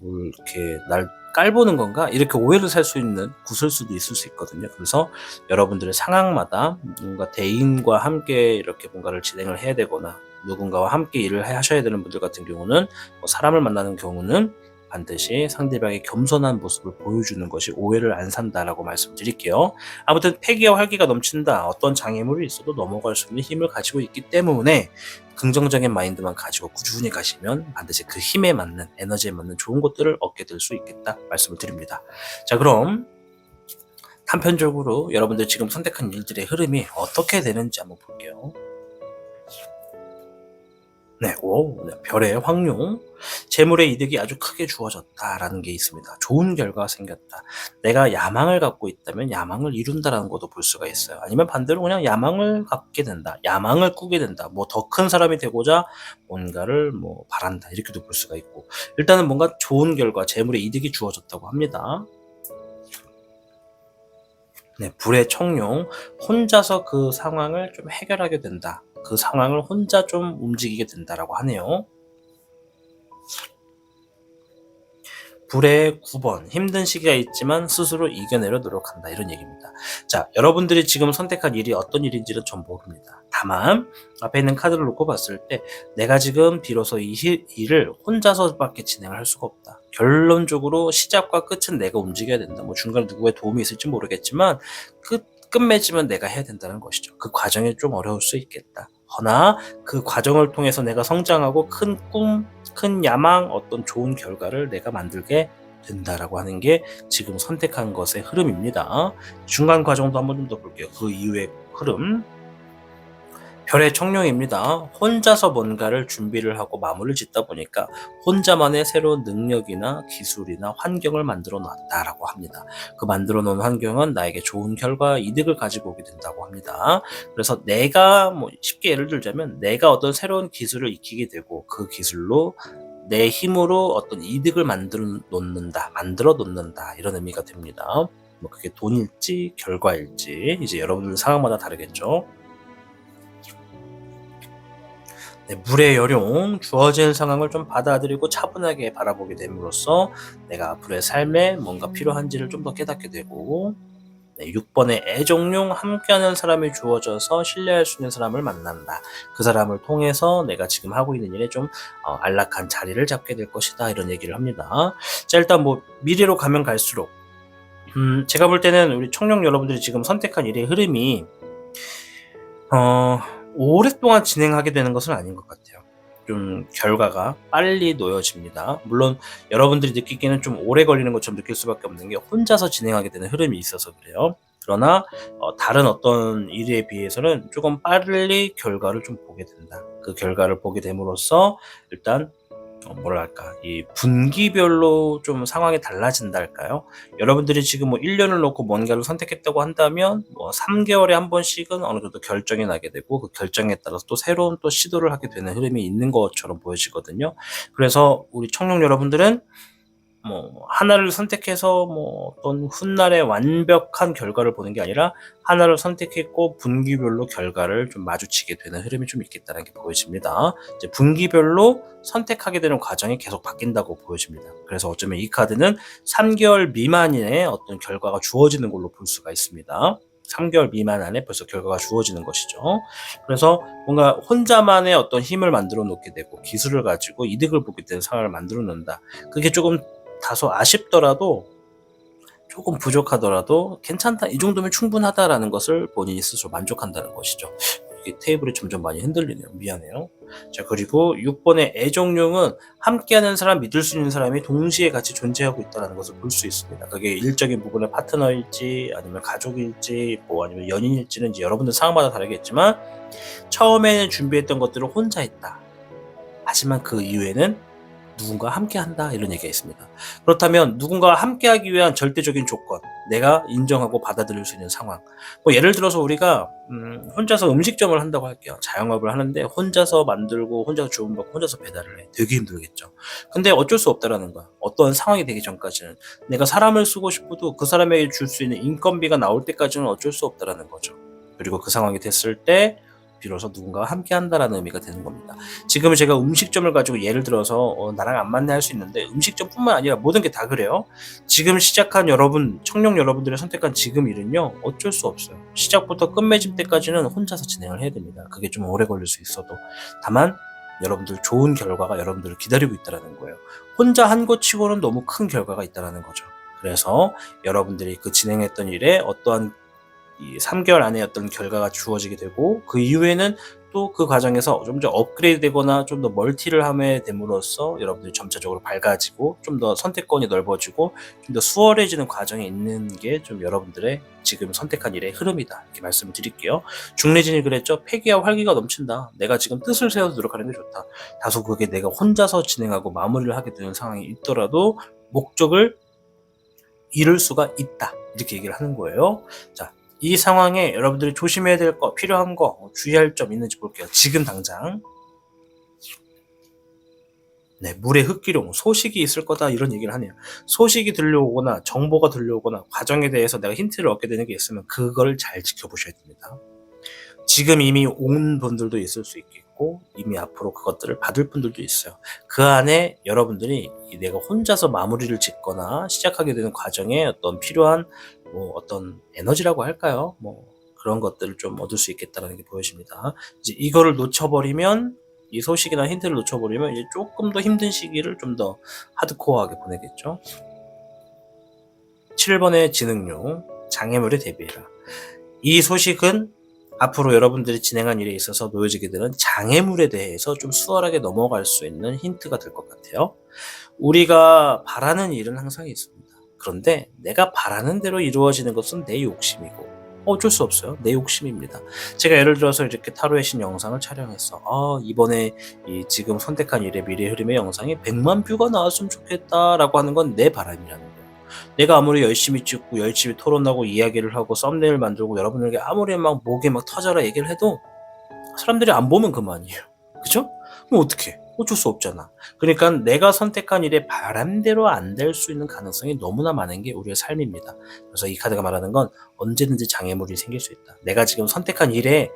이렇게 날 깔보는 건가? 이렇게 오해를 살 수 있는 구설수도 있을 수 있거든요. 그래서 여러분들의 상황마다 뭔가 대인과 함께 이렇게 뭔가를 진행을 해야 되거나 누군가와 함께 일을 하셔야 되는 분들 같은 경우는 사람을 만나는 경우는 반드시 상대방의 겸손한 모습을 보여주는 것이 오해를 안 산다라고 말씀드릴게요. 아무튼 패기와 활기가 넘친다. 어떤 장애물이 있어도 넘어갈 수 있는 힘을 가지고 있기 때문에 긍정적인 마인드만 가지고 꾸준히 가시면 반드시 그 힘에 맞는, 에너지에 맞는 좋은 것들을 얻게 될 수 있겠다 말씀을 드립니다. 자, 그럼 단편적으로 여러분들 지금 선택한 일들의 흐름이 어떻게 되는지 한번 볼게요. 네, 별의 황룡. 재물의 이득이 아주 크게 주어졌다라는 게 있습니다. 좋은 결과가 생겼다. 내가 야망을 갖고 있다면 야망을 이룬다라는 것도 볼 수가 있어요. 아니면 반대로 그냥 야망을 갖게 된다. 야망을 꾸게 된다. 더 큰 사람이 되고자 뭔가를 바란다. 이렇게도 볼 수가 있고. 일단은 뭔가 좋은 결과, 재물의 이득이 주어졌다고 합니다. 네, 불의 청룡. 혼자서 그 상황을 좀 해결하게 된다. 그 상황을 혼자 좀 움직이게 된다라고 하네요. 불의 9번. 힘든 시기가 있지만 스스로 이겨내려 노력한다. 이런 얘기입니다. 자, 여러분들이 지금 선택한 일이 어떤 일인지는 전 모릅니다. 다만 앞에 있는 카드를 놓고 봤을 때 내가 지금 비로소 이 일을 혼자서밖에 진행을 할 수가 없다. 결론적으로 시작과 끝은 내가 움직여야 된다. 중간에 누구의 도움이 있을지 모르겠지만 끝맺으면 내가 해야 된다는 것이죠. 그 과정이 좀 어려울 수 있겠다. 허나 그 과정을 통해서 내가 성장하고 큰 꿈, 큰 야망, 어떤 좋은 결과를 내가 만들게 된다라고 하는 게 지금 선택한 것의 흐름입니다. 중간 과정도 한번 좀 더 볼게요. 그 이후의 흐름. 별의 청룡입니다. 혼자서 뭔가를 준비를 하고 마무리를 짓다 보니까 혼자만의 새로운 능력이나 기술이나 환경을 만들어 놨다라고 합니다. 그 만들어 놓은 환경은 나에게 좋은 결과, 이득을 가지고 오게 된다고 합니다. 그래서 내가 쉽게 예를 들자면 내가 어떤 새로운 기술을 익히게 되고 그 기술로 내 힘으로 어떤 이득을 만들어 놓는다 이런 의미가 됩니다. 그게 돈일지 결과일지 이제 여러분들 상황마다 다르겠죠. 네, 물의 여룡, 주어진 상황을 좀 받아들이고 차분하게 바라보게 됨으로써 내가 앞으로의 삶에 뭔가 필요한지를 좀 더 깨닫게 되고, 6번의 애정용, 함께하는 사람이 주어져서 신뢰할 수 있는 사람을 만난다. 그 사람을 통해서 내가 지금 하고 있는 일에 좀 안락한 자리를 잡게 될 것이다. 이런 얘기를 합니다. 자, 일단 미래로 가면 갈수록 제가 볼 때는 우리 청룡 여러분들이 지금 선택한 일의 흐름이 어 오랫동안 진행하게 되는 것은 아닌 것 같아요. 좀 결과가 빨리 놓여집니다. 물론 여러분들이 느끼기에는 좀 오래 걸리는 것처럼 느낄 수밖에 없는 게 혼자서 진행하게 되는 흐름이 있어서 그래요. 그러나 다른 어떤 일에 비해서는 조금 빨리 결과를 좀 보게 된다. 그 결과를 보게 됨으로써 일단 뭐랄까 이 분기별로 좀 상황이 달라진다 할까요? 여러분들이 지금 뭐 1 년을 놓고 뭔가를 선택했다고 한다면 뭐 3 개월에 한 번씩은 어느 정도 결정이 나게 되고 그 결정에 따라서 또 새로운 또 시도를 하게 되는 흐름이 있는 것처럼 보여지거든요. 그래서 우리 청룡 여러분들은 뭐 하나를 선택해서 뭐 어떤 훗날의 완벽한 결과를 보는 게 아니라 하나를 선택했고 분기별로 결과를 좀 마주치게 되는 흐름이 좀 있겠다는 게 보여집니다. 이제 분기별로 선택하게 되는 과정이 계속 바뀐다고 보여집니다. 그래서 어쩌면 이 카드는 3개월 미만의 어떤 결과가 주어지는 걸로 볼 수가 있습니다. 3개월 미만 안에 벌써 결과가 주어지는 것이죠. 그래서 뭔가 혼자만의 어떤 힘을 만들어 놓게 되고 기술을 가지고 이득을 보게 되는 상황을 만들어 놓는다. 그게 조금 다소 아쉽더라도 조금 부족하더라도 괜찮다, 이 정도면 충분하다라는 것을 본인이 스스로 만족한다는 것이죠. 이게 테이블이 점점 많이 흔들리네요. 미안해요. 자, 그리고 6번의 애정용은 함께하는 사람, 믿을 수 있는 사람이 동시에 같이 존재하고 있다는 것을 볼 수 있습니다. 그게 일적인 부분의 파트너일지 아니면 가족일지 뭐 아니면 연인일지는 이제 여러분들 상황마다 다르겠지만 처음에는 준비했던 것들을 혼자 했다. 하지만 그 이후에는 누군가와 함께한다, 이런 얘기가 있습니다. 그렇다면 누군가와 함께하기 위한 절대적인 조건, 내가 인정하고 받아들일 수 있는 상황. 뭐 예를 들어서 우리가 혼자서 음식점을 한다고 할게요. 자영업을 하는데 혼자서 만들고 혼자서 주문받고 혼자서 배달을 해. 되게 힘들겠죠. 근데 어쩔 수 없다라는 거야. 어떤 상황이 되기 전까지는 내가 사람을 쓰고 싶어도 그 사람에게 줄 수 있는 인건비가 나올 때까지는 어쩔 수 없다라는 거죠. 그리고 그 상황이 됐을 때 비로소 누군가와 함께 한다라는 의미가 되는 겁니다. 지금 제가 음식점을 가지고 예를 들어서 나랑 안 맞네 할 수 있는데 음식점뿐만 아니라 모든 게 다 그래요. 지금 시작한 여러분, 청룡 여러분들의 선택한 지금 일은요, 어쩔 수 없어요. 시작부터 끝맺을 때까지는 혼자서 진행을 해야 됩니다. 그게 좀 오래 걸릴 수 있어도. 다만 여러분들 좋은 결과가 여러분들을 기다리고 있다는 거예요. 혼자 한 것 치고는 너무 큰 결과가 있다는 거죠. 그래서 여러분들이 그 진행했던 일에 어떠한 이 3개월 안에 어떤 결과가 주어지게 되고 그 이후에는 또 그 과정에서 좀 더 업그레이드 되거나 좀 더 멀티를 하게 됨으로써 여러분들이 점차적으로 밝아지고 좀 더 선택권이 넓어지고 좀 더 수월해지는 과정에 있는 게 좀 여러분들의 지금 선택한 일의 흐름이다, 이렇게 말씀을 드릴게요. 중래진이 그랬죠. 패기와 활기가 넘친다. 내가 지금 뜻을 세워서 노력하는 게 좋다. 다소 그게 내가 혼자서 진행하고 마무리를 하게 되는 상황이 있더라도 목적을 이룰 수가 있다, 이렇게 얘기를 하는 거예요. 자, 이 상황에 여러분들이 조심해야 될 거, 필요한 거, 주의할 점 있는지 볼게요. 지금 당장. 네, 물의 흑기룡, 소식이 있을 거다, 이런 얘기를 하네요. 소식이 들려오거나 정보가 들려오거나 과정에 대해서 내가 힌트를 얻게 되는 게 있으면 그걸 잘 지켜보셔야 됩니다. 지금 이미 온 분들도 있을 수 있겠고 이미 앞으로 그것들을 받을 분들도 있어요. 그 안에 여러분들이 내가 혼자서 마무리를 짓거나 시작하게 되는 과정에 어떤 필요한 뭐 어떤 에너지라고 할까요? 뭐 그런 것들을 좀 얻을 수 있겠다는 게 보여집니다. 이제 이거를 놓쳐버리면, 이 소식이나 힌트를 놓쳐버리면 이제 조금 더 힘든 시기를 좀 더 하드코어하게 보내겠죠. 7번의 지능용, 장애물에 대비해라. 이 소식은 앞으로 여러분들이 진행한 일에 있어서 놓여지게 되는 장애물에 대해서 좀 수월하게 넘어갈 수 있는 힌트가 될 것 같아요. 우리가 바라는 일은 항상 있습니다. 그런데 내가 바라는 대로 이루어지는 것은 내 욕심이고 어쩔 수 없어요. 내 욕심입니다. 제가 예를 들어서 이렇게 타로의 신 영상을 촬영했어. 이번에 이 지금 선택한 일의 미래 흐름의 영상이 100만 뷰가 나왔으면 좋겠다라고 하는 건 내 바람이라는 거예요. 내가 아무리 열심히 찍고 열심히 토론하고 이야기를 하고 썸네일 만들고 여러분에게 아무리 막 목에 막 터져라 얘기를 해도 사람들이 안 보면 그만이에요. 그죠? 그럼 어떡해? 어쩔 수 없잖아. 그러니까 내가 선택한 일에 바람대로 안 될 수 있는 가능성이 너무나 많은 게 우리의 삶입니다. 그래서 이 카드가 말하는 건 언제든지 장애물이 생길 수 있다. 내가 지금 선택한 일에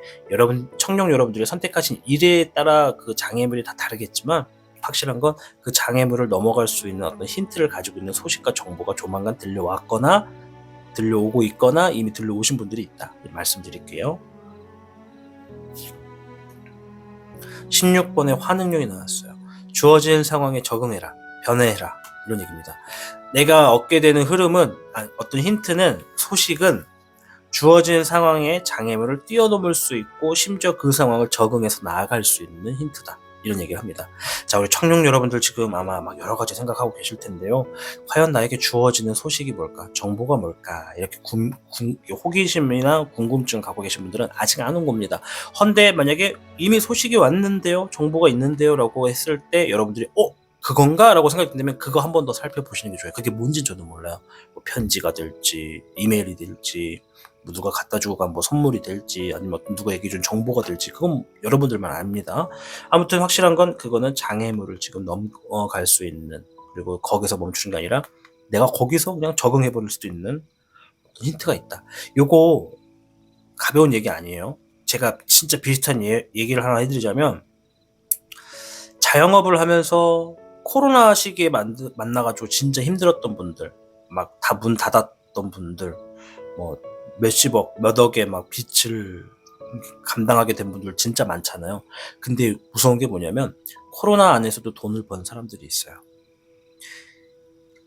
청룡 여러분들이 선택하신 일에 따라 그 장애물이 다 다르겠지만 확실한 건 그 장애물을 넘어갈 수 있는 어떤 힌트를 가지고 있는 소식과 정보가 조만간 들려왔거나 들려오고 있거나 이미 들려오신 분들이 있다, 말씀드릴게요. 16번의 환응용이 나왔어요. 주어진 상황에 적응해라, 변해라, 이런 얘기입니다. 내가 얻게 되는 흐름은 어떤 힌트는, 소식은 주어진 상황에 장애물을 뛰어넘을 수 있고 심지어 그 상황을 적응해서 나아갈 수 있는 힌트다. 이런 얘기를 합니다. 자, 우리 청룡 여러분들 지금 아마 막 여러 가지 생각하고 계실 텐데요. 과연 나에게 주어지는 소식이 뭘까? 정보가 뭘까? 이렇게 호기심이나 궁금증 갖고 계신 분들은 아직 안 온 겁니다. 헌데 만약에 이미 소식이 왔는데요, 정보가 있는데요 라고 했을 때 여러분들이 그건가? 라고 생각이 든다면 그거 한 번 더 살펴보시는 게 좋아요. 그게 뭔지 저도 몰라요. 뭐 편지가 될지 이메일이 될지 뭐 누가 갖다 주고 간 뭐 선물이 될지 아니면 누가 얘기해 준 정보가 될지 그건 여러분들만 압니다. 아무튼 확실한 건 그거는 장애물을 지금 넘어갈 수 있는, 그리고 거기서 멈추는 게 아니라 내가 거기서 그냥 적응해 버릴 수도 있는 힌트가 있다. 요거 가벼운 얘기 아니에요. 제가 진짜 비슷한 얘기를 하나 해드리자면, 자영업을 하면서 코로나 시기에 만나가지고 진짜 힘들었던 분들, 막 다 문 닫았던 분들, 뭐 몇십억, 몇 억의 막 빚을 감당하게 된 분들 진짜 많잖아요. 근데 무서운 게 뭐냐면 코로나 안에서도 돈을 번 사람들이 있어요.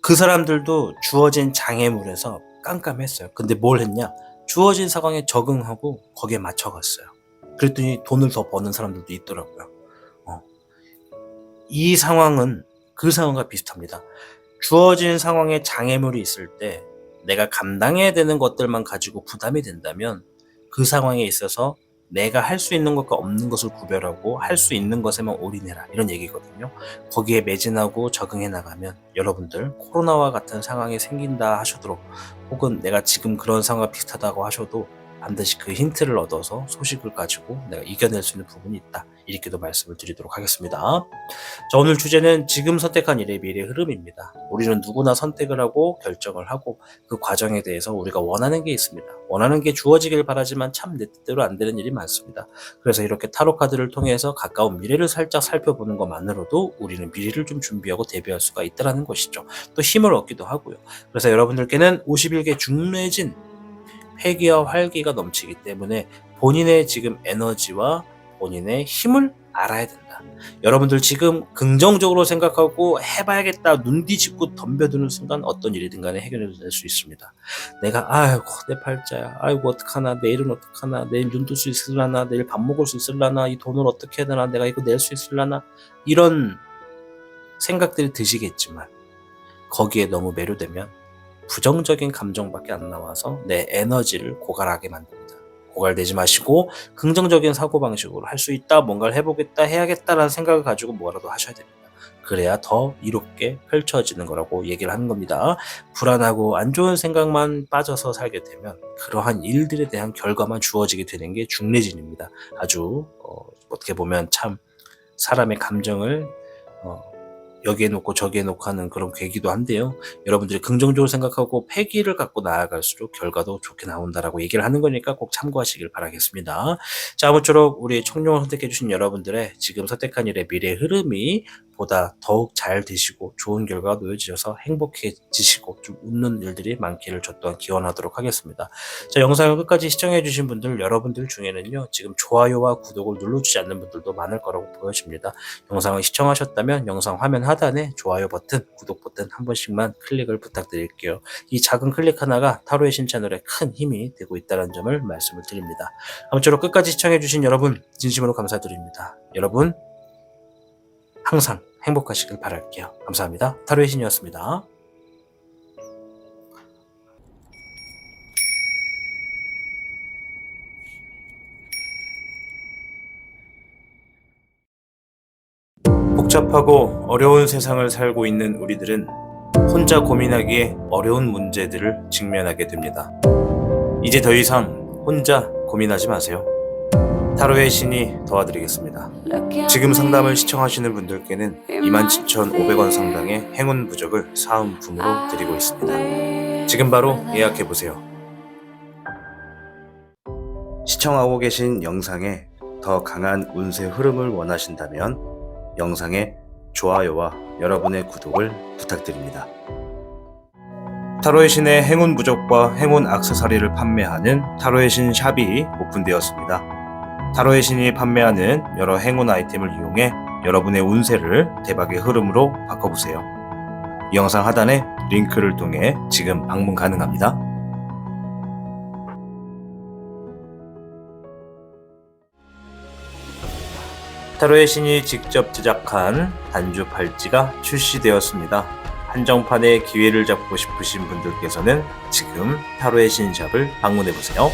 그 사람들도 주어진 장애물에서 깜깜했어요. 근데 뭘 했냐? 주어진 상황에 적응하고 거기에 맞춰갔어요. 그랬더니 돈을 더 버는 사람들도 있더라고요. 이 상황은 그 상황과 비슷합니다. 주어진 상황에 장애물이 있을 때 내가 감당해야 되는 것들만 가지고 부담이 된다면 그 상황에 있어서 내가 할 수 있는 것과 없는 것을 구별하고 할 수 있는 것에만 올인해라, 이런 얘기거든요. 거기에 매진하고 적응해 나가면 여러분들 코로나와 같은 상황이 생긴다 하셔도, 혹은 내가 지금 그런 상황과 비슷하다고 하셔도 반드시 그 힌트를 얻어서 소식을 가지고 내가 이겨낼 수 있는 부분이 있다, 이렇게도 말씀을 드리도록 하겠습니다. 자, 오늘 주제는 지금 선택한 일의 미래 흐름입니다. 우리는 누구나 선택을 하고 결정을 하고 그 과정에 대해서 우리가 원하는 게 있습니다. 원하는 게 주어지길 바라지만 참 내 뜻대로 안 되는 일이 많습니다. 그래서 이렇게 타로 카드를 통해서 가까운 미래를 살짝 살펴보는 것만으로도 우리는 미래를 좀 준비하고 대비할 수가 있다는 것이죠. 또 힘을 얻기도 하고요. 그래서 여러분들께는 51개 중뇌진 패기와 활기가 넘치기 때문에 본인의 지금 에너지와 본인의 힘을 알아야 된다. 여러분들 지금 긍정적으로 생각하고 해봐야겠다 눈 뒤집고 덤벼드는 순간 어떤 일이든 간에 해결해낼 수 있습니다. 내가 아이고 내 팔자야, 아이고 어떡하나, 내일은 어떡하나, 내일 눈 뜰 수 있을라나, 내일 밥 먹을 수 있을라나, 이 돈을 어떻게 해야 되나, 내가 이거 낼 수 있을라나, 이런 생각들이 드시겠지만 거기에 너무 매료되면 부정적인 감정밖에 안 나와서 내 에너지를 고갈하게 만듭니다. 고갈되지 마시고 긍정적인 사고방식으로 할 수 있다, 뭔가를 해보겠다, 해야겠다라는 생각을 가지고 뭐라도 하셔야 됩니다. 그래야 더 이롭게 펼쳐지는 거라고 얘기를 하는 겁니다. 불안하고 안 좋은 생각만 빠져서 살게 되면 그러한 일들에 대한 결과만 주어지게 되는 게 중뇌진입니다. 아주 어떻게 보면 참 사람의 감정을 여기에 놓고 저기에 놓고 하는 그런 계기도 한데요. 여러분들이 긍정적으로 생각하고 패기를 갖고 나아갈수록 결과도 좋게 나온다라고 얘기를 하는 거니까 꼭 참고하시길 바라겠습니다. 자, 아무쪼록 우리 청룡을 선택해주신 여러분들의 지금 선택한 일의 미래 흐름이 보다 더욱 잘 되시고 좋은 결과가 놓여지셔서 행복해지시고 좀 웃는 일들이 많기를 저 또한 기원하도록 하겠습니다. 자, 영상을 끝까지 시청해주신 분들, 여러분들 중에는요, 지금 좋아요와 구독을 눌러주지 않는 분들도 많을 거라고 보여집니다. 영상을 시청하셨다면 영상 화면 하단에 좋아요 버튼, 구독 버튼 한 번씩만 클릭을 부탁드릴게요. 이 작은 클릭 하나가 타로의 신 채널에 큰 힘이 되고 있다는 점을 말씀을 드립니다. 아무쪼록 끝까지 시청해주신 여러분 진심으로 감사드립니다. 여러분 항상 행복하시길 바랄게요. 감사합니다. 타로의 신이었습니다. 복잡하고 어려운 세상을 살고 있는 우리들은 혼자 고민하기에 어려운 문제들을 직면하게 됩니다. 이제 더 이상 혼자 고민하지 마세요. 타로의 신이 도와드리겠습니다. 지금 상담을 시청하시는 분들께는 27,500원 상당의 행운 부적을 사은품으로 드리고 있습니다. 지금 바로 예약해보세요. 시청하고 계신 영상에 더 강한 운세 흐름을 원하신다면 영상에 좋아요와 여러분의 구독을 부탁드립니다. 타로의 신의 행운 부적과 행운 액세서리를 판매하는 타로의 신 샵이 오픈되었습니다. 타로의 신이 판매하는 여러 행운 아이템을 이용해 여러분의 운세를 대박의 흐름으로 바꿔보세요. 이 영상 하단에 링크를 통해 지금 방문 가능합니다. 타로의 신이 직접 제작한 단주 팔찌가 출시되었습니다. 한정판의 기회를 잡고 싶으신 분들께서는 지금 타로의 신샵을 방문해보세요.